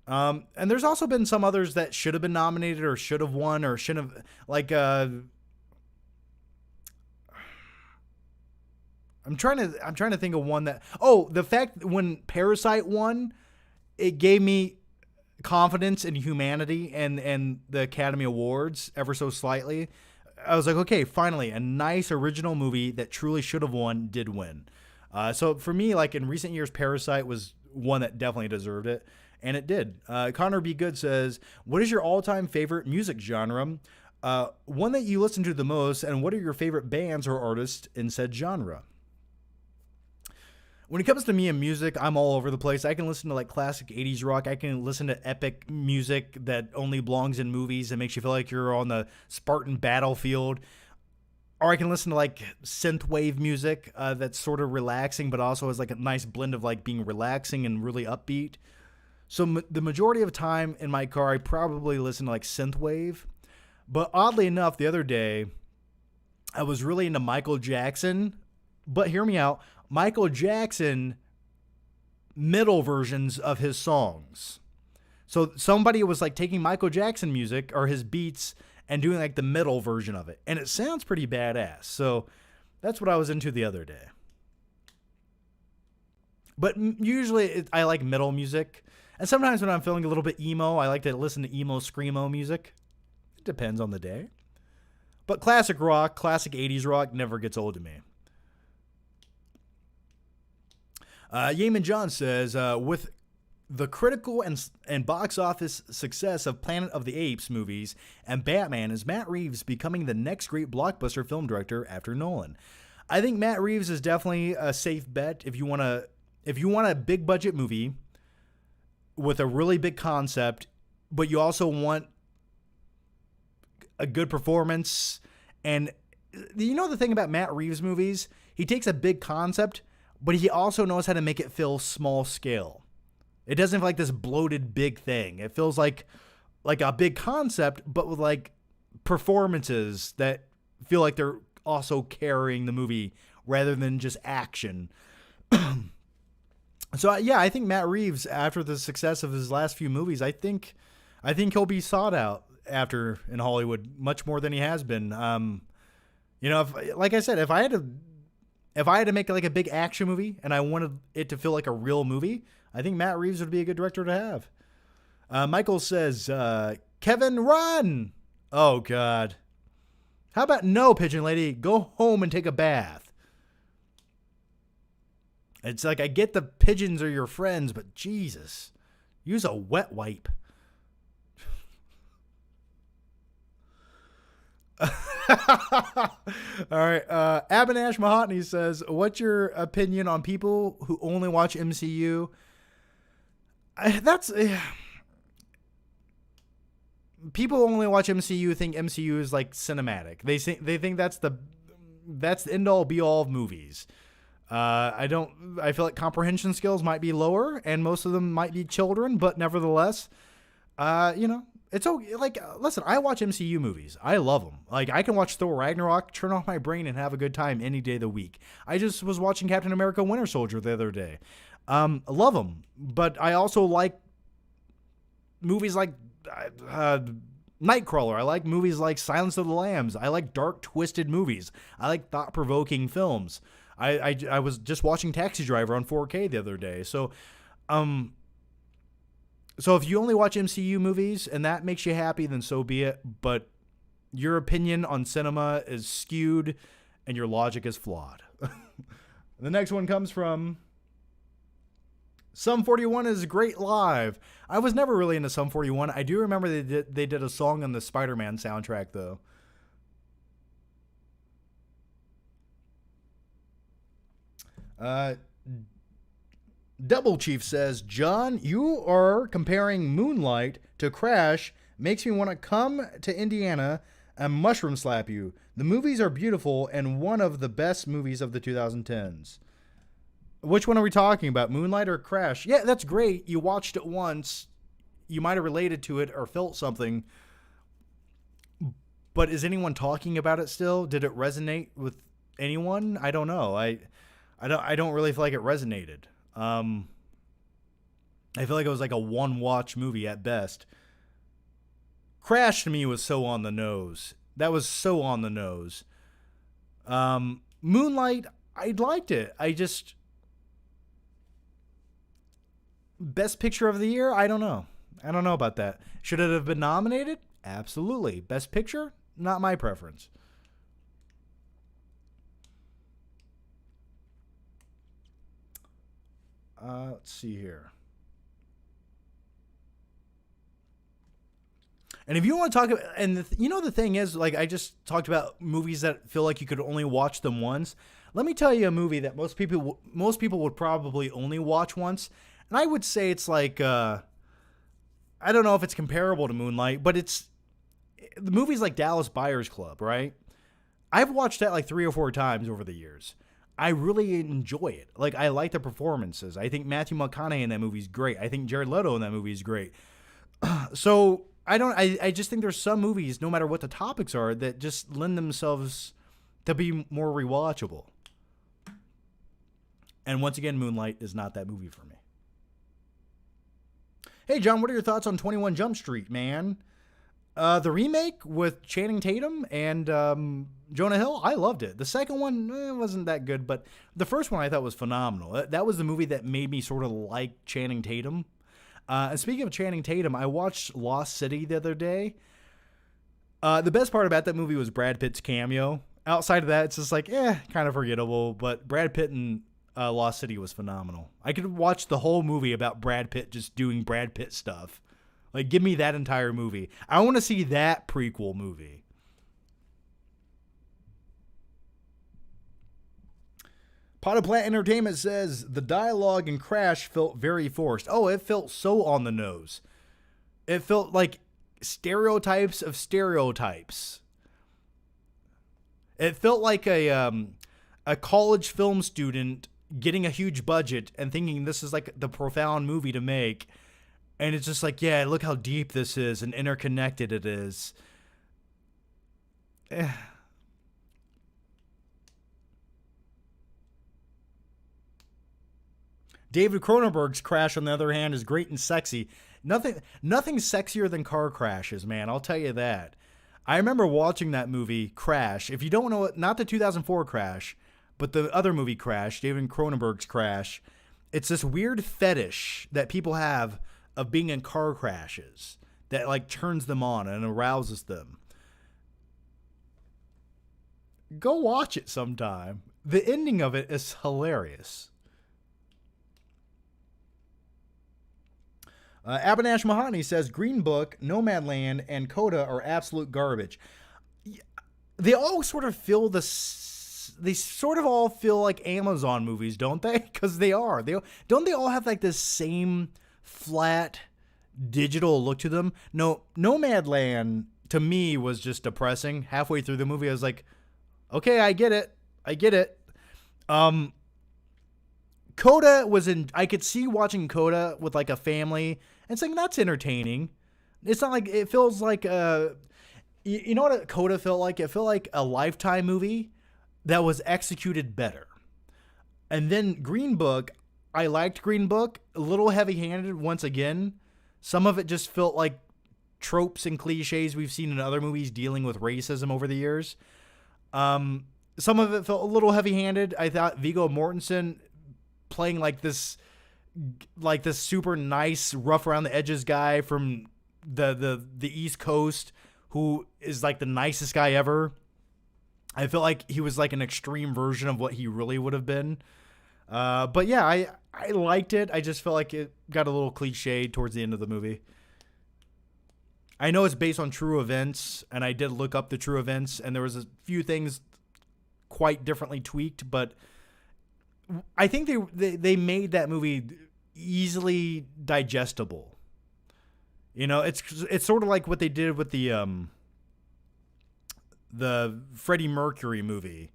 And there's also been some others that should have been nominated or should have won or shouldn't have, like, I'm trying to think of one that, the fact that when Parasite won, it gave me confidence in humanity and the Academy Awards ever so slightly. I was like, okay, finally, a nice original movie that truly should have won did win. So for me, like in recent years, Parasite was one that definitely deserved it, and it did. Connor B. Good says, what is your all-time favorite music genre? One that you listen to the most, and what are your favorite bands or artists in said genre? When it comes to me and music, I'm all over the place. I can listen to like classic 80s rock. I can listen to epic music that only belongs in movies and makes you feel like you're on the Spartan battlefield. Or I can listen to like synthwave music that's sort of relaxing, but also has like a nice blend of like being relaxing and really upbeat. So the majority of the time in my car, I probably listen to like synthwave. But oddly enough, the other day, I was really into Michael Jackson. But hear me out. Michael Jackson middle versions of his songs. So somebody was like taking Michael Jackson music or his beats and doing like the middle version of it. And it sounds pretty badass. So That's what I was into the other day. But usually I like metal music. And sometimes when I'm feeling a little bit emo, I like to listen to emo, screamo music. It depends on the day. But classic rock, classic 80s rock never gets old to me. Yeaman John says, with the critical and box office success of Planet of the Apes movies and Batman, is Matt Reeves becoming the next great blockbuster film director after Nolan? I think Matt Reeves is definitely a safe bet if you want a big budget movie with a really big concept, but you also want a good performance. And you know the thing about Matt Reeves movies, he takes a big concept, but he also knows how to make it feel small scale. It doesn't feel like this bloated big thing. It feels like a big concept, but with like performances that feel like they're also carrying the movie rather than just action. So yeah, I think Matt Reeves, after the success of his last few movies, I think he'll be sought out after in Hollywood much more than he has been. Like I said, if I had to make like a big action movie and I wanted it to feel like a real movie, I think Matt Reeves would be a good director to have. Michael says, Kevin, run! Oh, God. How about no, Pigeon Lady? Go home and take a bath. It's like, I get the pigeons are your friends, but Jesus, use a wet wipe. All right. Abinash Mahatni says, what's your opinion on people who only watch MCU? People only watch MCU think MCU is like cinematic. They think that's the end all be all of movies. I feel like comprehension skills might be lower, and most of them might be children, but nevertheless, it's okay. Like, listen, I watch MCU movies. I love them. Like, I can watch Thor Ragnarok, turn off my brain, and have a good time any day of the week. I just was watching Captain America Winter Soldier the other day. Love them. But I also like movies like Nightcrawler. I like movies like Silence of the Lambs. I like dark, twisted movies. I like thought-provoking films. I was just watching Taxi Driver on 4K the other day. So if you only watch MCU movies and that makes you happy, then so be it. But your opinion on cinema is skewed and your logic is flawed. The next one comes from Sum 41 is great live. I was never really into Sum 41. I do remember they did a song on the Spider-Man soundtrack, though. Double Chief says, John, you are comparing Moonlight to Crash. Makes me want to come to Indiana and mushroom slap you. The movies are beautiful and one of the best movies of the 2010s. Which one are we talking about, Moonlight or Crash? Yeah, that's great. You watched it once. You might have related to it or felt something. But is anyone talking about it still? Did it resonate with anyone? I don't know. I don't really feel like it resonated. I feel like it was like a one-watch movie at best. Crash to me was so on the nose. That was so on the nose. Moonlight, I liked it. Best Picture of the Year? I don't know. I don't know about that. Should it have been nominated? Absolutely. Best Picture? Not my preference. Let's see here. And if you want to talk about, and the thing is, like, I just talked about movies that feel like you could only watch them once. Let me tell you a movie that most people would probably only watch once. And I would say it's like, I don't know if it's comparable to Moonlight, but the movie's like Dallas Buyers Club, right? I've watched that like 3 or 4 times over the years. I really enjoy it. Like, I like the performances. I think Matthew McConaughey in that movie is great. I think Jared Leto in that movie is great. So I just think there's some movies, no matter what the topics are, that just lend themselves to be more rewatchable. And once again, Moonlight is not that movie for me. Hey, John, what are your thoughts on 21 Jump Street, man? The remake with Channing Tatum and Jonah Hill, I loved it. The second one wasn't that good, but the first one I thought was phenomenal. That was the movie that made me sort of like Channing Tatum. And speaking of Channing Tatum, I watched Lost City the other day. The best part about that movie was Brad Pitt's cameo. Outside of that, it's just like, kind of forgettable. But Brad Pitt in Lost City was phenomenal. I could watch the whole movie about Brad Pitt just doing Brad Pitt stuff. Like, give me that entire movie. I want to see that prequel movie. Pot of Plant Entertainment says, the dialogue in Crash felt very forced. Oh, it felt so on the nose. It felt like stereotypes of stereotypes. It felt like a college film student getting a huge budget and thinking this is like the profound movie to make. And it's just like, yeah, look how deep this is and interconnected it is. David Cronenberg's Crash, on the other hand, is great and sexy. Nothing sexier than car crashes, man. I'll tell you that. I remember watching that movie, Crash. If you don't know it, not the 2004 Crash, but the other movie, Crash, David Cronenberg's Crash. It's this weird fetish that people have of being in car crashes that like turns them on and arouses them. Go watch it sometime. The ending of it is hilarious. Abinash Mahani says Green Book, Nomadland, and Coda are absolute garbage. They all sort of feel they sort of all feel like Amazon movies, don't they? Because they are. Don't they all have like this same flat digital look to them? No, Nomadland to me was just depressing. Halfway through the movie, I was like, okay, I get it. Coda was I could see watching Coda with like a family and saying that's entertaining. It's not like, it feels like you know what Coda felt like? It felt like a Lifetime movie that was executed better. And then Green Book, I liked Green Book, a little heavy-handed once again. Some of it just felt like tropes and cliches we've seen in other movies dealing with racism over the years. Some of it felt a little heavy-handed. I thought Viggo Mortensen playing like this super nice, rough around the edges guy from the East Coast who is like the nicest guy ever. I felt like he was like an extreme version of what he really would have been. But yeah, I liked it. I just felt like it got a little cliched towards the end of the movie. I know it's based on true events, and I did look up the true events, and there was a few things quite differently tweaked, but I think they made that movie easily digestible. You know, it's sort of like what they did with the Freddie Mercury movie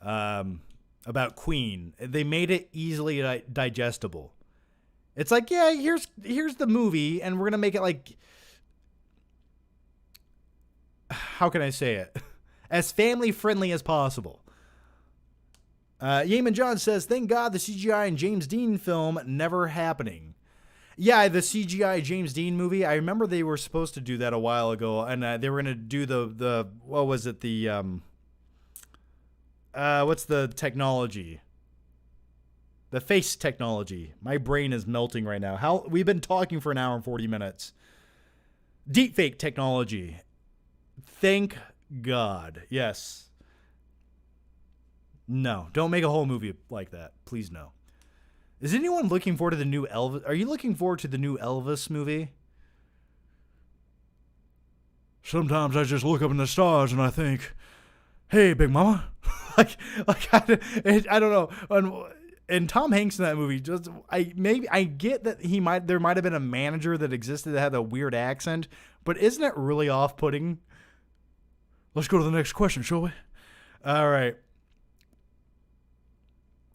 about Queen. They made it easily digestible. It's like, yeah, here's the movie, and we're gonna make it like, how can I say it, as family friendly as possible. Yeaman John says, thank God the CGI in James Dean film never happening. Yeah, the CGI James Dean movie, I remember they were supposed to do that a while ago, and they were going to do the what was it, the, what's the technology? The face technology. My brain is melting right now. We've been talking for an hour and 40 minutes. Deepfake technology. Thank God. Yes. No, don't make a whole movie like that. Please no. Is anyone looking forward to the new Elvis? Are you looking forward to the new Elvis movie? Sometimes I just look up in the stars and I think, hey, Big Mama. I don't know. And Tom Hanks in that movie, I get that there might have been a manager that existed that had a weird accent, but isn't it really off-putting? Let's go to the next question, shall we? All right.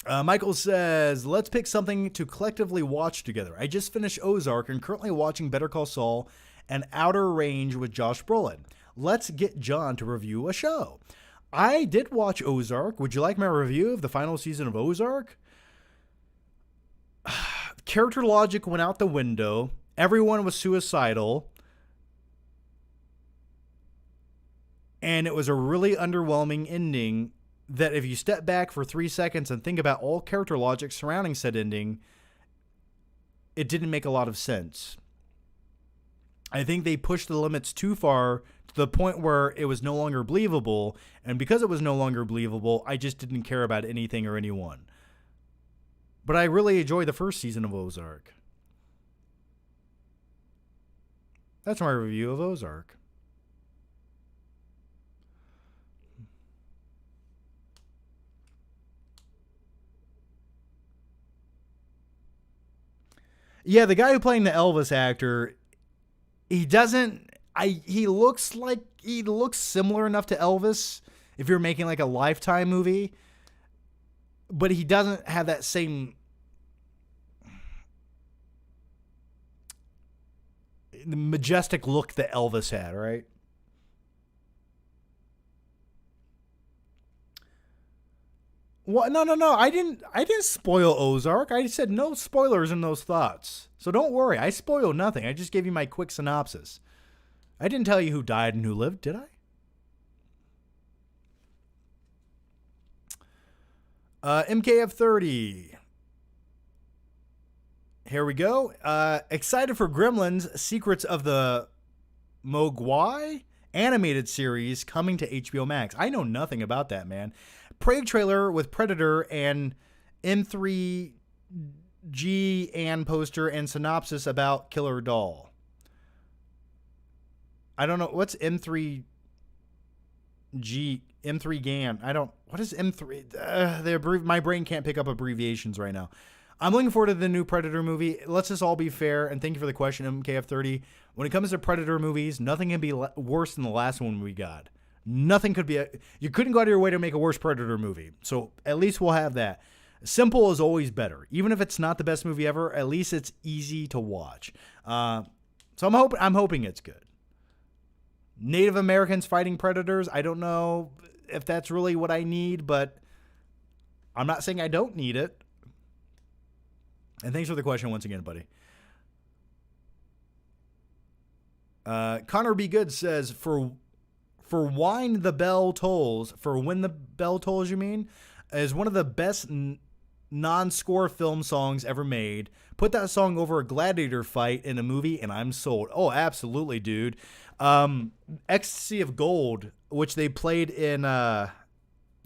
Michael says, let's pick something to collectively watch together. I just finished Ozark and currently watching Better Call Saul and Outer Range with Josh Brolin. Let's get John to review a show. I did watch Ozark. Would you like my review of the final season of Ozark? Character logic went out the window. Everyone was suicidal. And it was a really underwhelming ending that if you step back for 3 seconds and think about all character logic surrounding said ending, it didn't make a lot of sense. I think they pushed the limits too far to the point where it was no longer believable. And because it was no longer believable, I just didn't care about anything or anyone. But I really enjoyed the first season of Ozark. That's my review of Ozark. Yeah, the guy who playing the Elvis actor, he looks similar enough to Elvis if you're making like a Lifetime movie, but he doesn't have that same majestic look that Elvis had, right? What? No. I didn't spoil Ozark. I said no spoilers in those thoughts. So don't worry. I spoiled nothing. I just gave you my quick synopsis. I didn't tell you who died and who lived, did I? MKF30. Here we go. Excited for Gremlins Secrets of the Mogwai animated series coming to HBO Max. I know nothing about that, man. Prey trailer with Predator and M3G and poster and synopsis about Killer Doll. I don't know. What's M3G? M3 GAN. What is M3? My brain can't pick up abbreviations right now. I'm looking forward to the new Predator movie. Let's just all be fair, and thank you for the question, MKF30. When it comes to Predator movies, nothing can be worse than the last one we got. Nothing could be. You couldn't go out of your way to make a worse Predator movie. So at least we'll have that. Simple is always better. Even if it's not the best movie ever, at least it's easy to watch. So I'm hoping it's good. Native Americans fighting predators. I don't know if that's really what I need, but I'm not saying I don't need it. And thanks for the question once again, buddy. Connor B. Good says, for Wine the Bell Tolls, for When the Bell Tolls, you mean, is one of the best non-score film songs ever made. Put that song over a gladiator fight in a movie and I'm sold. Oh, absolutely, dude. Ecstasy of Gold, which they played in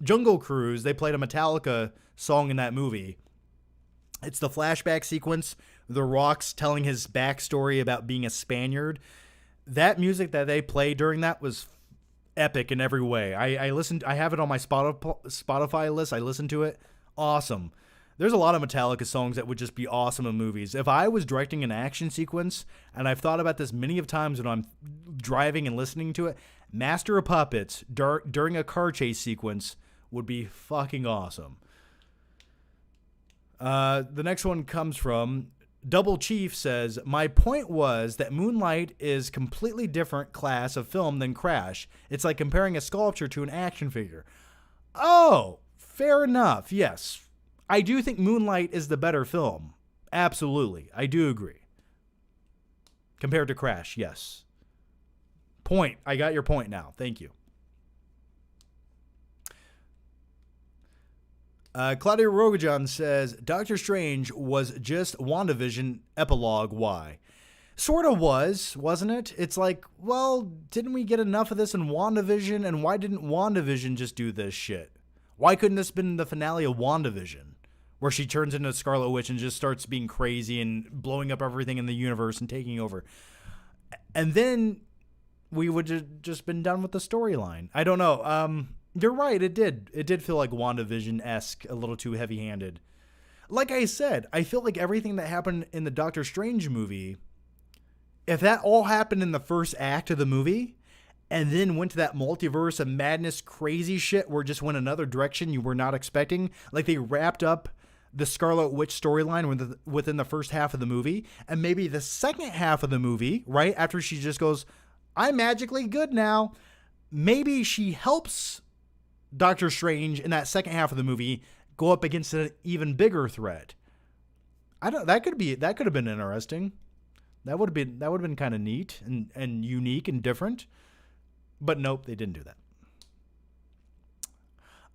Jungle Cruise, they played a Metallica song in that movie. It's the flashback sequence, The Rock's telling his backstory about being a Spaniard. That music that they played during that was epic in every way. I listened. I have it on my Spotify list. I listened to it. Awesome. There's a lot of Metallica songs that would just be awesome in movies. If I was directing an action sequence, and I've thought about this many of times when I'm driving and listening to it, Master of Puppets during a car chase sequence would be fucking awesome. The next one comes from Double Chief says, my point was that Moonlight is completely different class of film than Crash. It's like comparing a sculpture to an action figure. Oh, fair enough. Yes. I do think Moonlight is the better film. Absolutely. I do agree. Compared to Crash, yes. Point. I got your point now. Thank you. Claudia Rogajan says, Doctor Strange was just WandaVision epilogue. Why? Sort of wasn't it? It's like, well, didn't we get enough of this in WandaVision? And why didn't WandaVision just do this shit? Why couldn't this have been the finale of WandaVision? Where she turns into Scarlet Witch and just starts being crazy and blowing up everything in the universe and taking over. And then we would have just been done with the storyline. I don't know. You're right, it did. It did feel like WandaVision-esque, a little too heavy-handed. Like I said, I feel like everything that happened in the Doctor Strange movie, if that all happened in the first act of the movie, and then went to that multiverse of madness crazy shit where it just went another direction you were not expecting, like they wrapped up the Scarlet Witch storyline within the first half of the movie, and maybe the second half of the movie, right, after she just goes, I'm magically good now, maybe she helps Doctor Strange in that second half of the movie go up against an even bigger threat. That could have been interesting. That would have been kind of neat and unique and different. But nope, they didn't do that.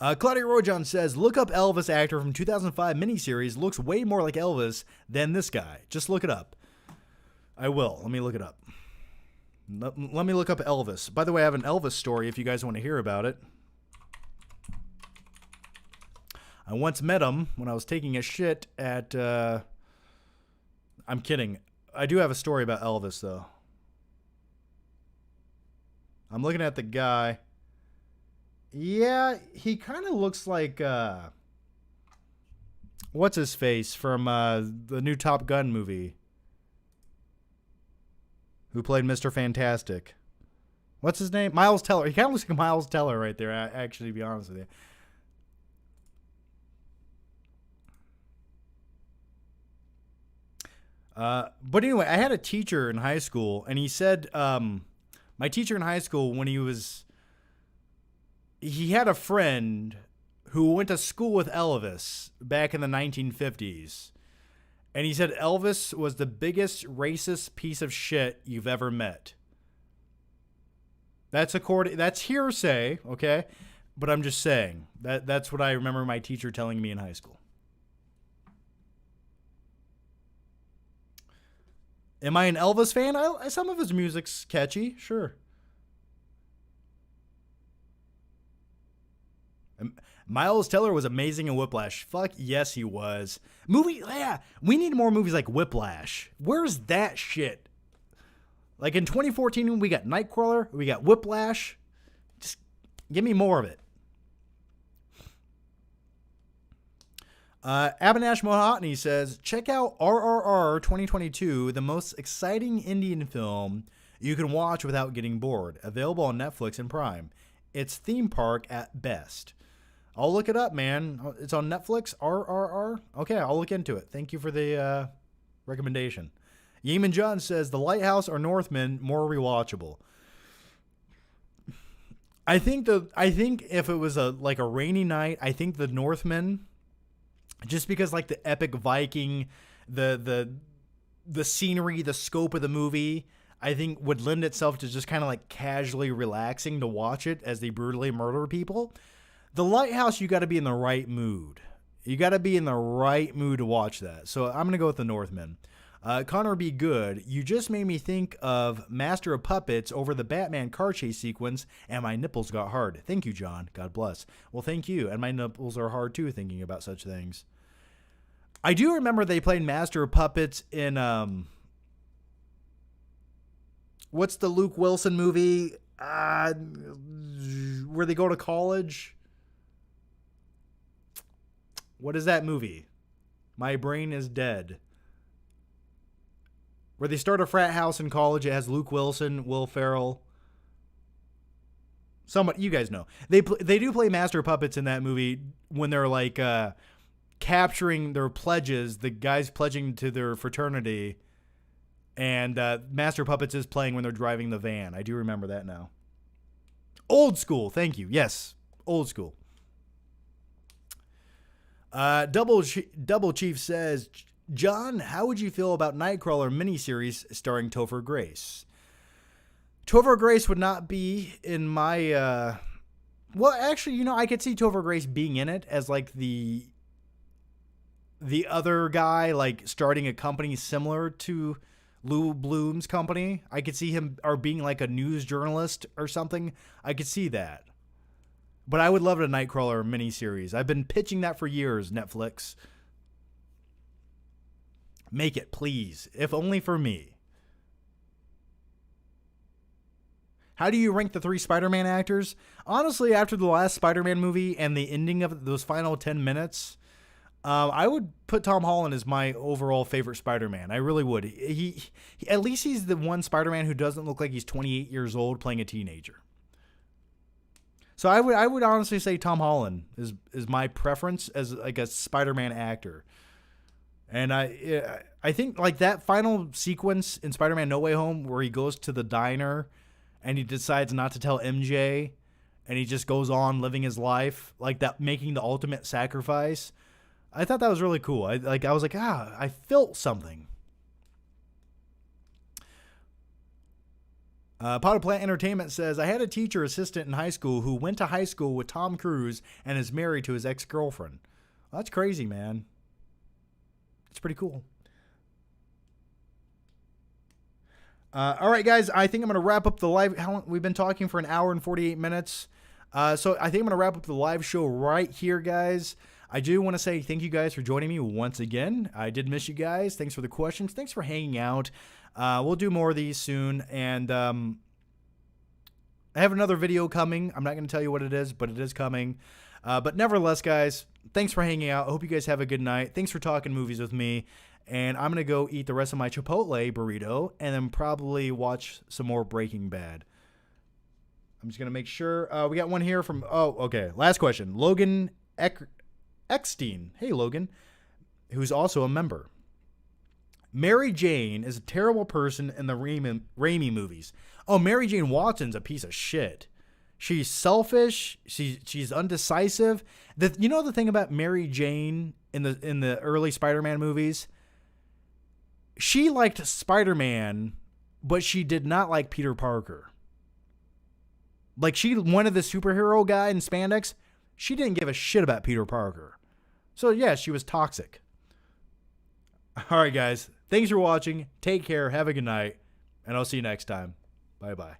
Claudia Rojon says, look up Elvis actor from 2005 miniseries. Looks way more like Elvis than this guy. Just look it up. I will. Let me look it up. Let me look up Elvis. By the way, I have an Elvis story if you guys want to hear about it. I once met him when I was taking a shit at... I'm kidding. I do have a story about Elvis, though. I'm looking at the guy. Yeah, he kind of looks like... what's his face from the new Top Gun movie? Who played Mr. Fantastic? What's his name? Miles Teller. He kind of looks like Miles Teller right there, actually, to be honest with you. But anyway, I had a teacher in high school, and he said, my teacher in high school, when he had a friend who went to school with Elvis back in the 1950s. And he said Elvis was the biggest racist piece of shit you've ever met. That's hearsay, okay? But I'm just saying. That's what I remember my teacher telling me in high school. Am I an Elvis fan? Some of his music's catchy, sure. Miles Teller was amazing in Whiplash. Fuck yes, he was. Yeah, we need more movies like Whiplash. Where's that shit? Like in 2014, we got Nightcrawler, we got Whiplash. Just give me more of it. Abinash Mohatni says, check out RRR 2022, the most exciting Indian film you can watch without getting bored. Available on Netflix and Prime. It's theme park at best. I'll look it up, man. It's on Netflix, RRR. Okay, I'll look into it. Thank you for the recommendation. Yeeman John says, The Lighthouse or Northman more rewatchable. I think if it was a rainy night, I think The Northman, just because like the epic Viking, the scenery, the scope of the movie, I think would lend itself to just kind of like casually relaxing to watch it as they brutally murder people. The Lighthouse, you got to be in the right mood. You got to be in the right mood to watch that. So I'm going to go with The Northman. Connor B. Good, you just made me think of Master of Puppets over the Batman car chase sequence, and my nipples got hard. Thank you, John. God bless. Well, thank you. And my nipples are hard, too, thinking about such things. I do remember they played Master of Puppets in, what's the Luke Wilson movie? Where they go to college? What is that movie? My brain is dead. Where they start a frat house in college. It has Luke Wilson, Will Ferrell. You guys know. They do play Master Puppets in that movie when they're like capturing their pledges. The guys pledging to their fraternity. And Master Puppets is playing when they're driving the van. I do remember that now. Old school. Thank you. Yes. Old school. Double Chief says, John, how would you feel about Nightcrawler miniseries starring Topher Grace? Topher Grace would not be in my... well, actually, I could see Topher Grace being in it as like the other guy, like starting a company similar to Lou Bloom's company. I could see him or being like a news journalist or something. I could see that. But I would love a Nightcrawler miniseries. I've been pitching that for years, Netflix. Make it, please. If only for me. How do you rank the 3 Spider-Man actors? Honestly, after the last Spider-Man movie and the ending of those final 10 minutes, I would put Tom Holland as my overall favorite Spider-Man. I really would. He at least he's the one Spider-Man who doesn't look like he's 28 years old playing a teenager. So I would honestly say Tom Holland is my preference as like a Spider-Man actor. And I think like that final sequence in Spider-Man No Way Home where he goes to the diner and he decides not to tell MJ and he just goes on living his life, like that, making the ultimate sacrifice. I thought that was really cool. I was like, I felt something. Pot of Plant Entertainment says, I had a teacher assistant in high school who went to high school with Tom Cruise and is married to his ex-girlfriend. Well, that's crazy, man. It's pretty cool. All right, guys, I think I'm going to wrap up the live. We've been talking for an hour and 48 minutes. So I think I'm going to wrap up the live show right here, guys. I do want to say thank you guys for joining me once again. I did miss you guys. Thanks for the questions. Thanks for hanging out. We'll do more of these soon. And I have another video coming. I'm not going to tell you what it is, but it is coming. But nevertheless, guys, thanks for hanging out. I hope you guys have a good night. Thanks for talking movies with me. And I'm going to go eat the rest of my Chipotle burrito and then probably watch some more Breaking Bad. I'm just going to make sure. We got one here from, okay. Last question. Logan Eckstein. Hey, Logan, who's also a member. Mary Jane is a terrible person in the Raimi movies. Oh, Mary Jane Watson's a piece of shit. She's selfish. She's undecisive. You know the thing about Mary Jane in the early Spider-Man movies? She liked Spider-Man, but she did not like Peter Parker. Like, she wanted the superhero guy in spandex. She didn't give a shit about Peter Parker. So, yeah, she was toxic. All right, guys. Thanks for watching. Take care. Have a good night. And I'll see you next time. Bye-bye.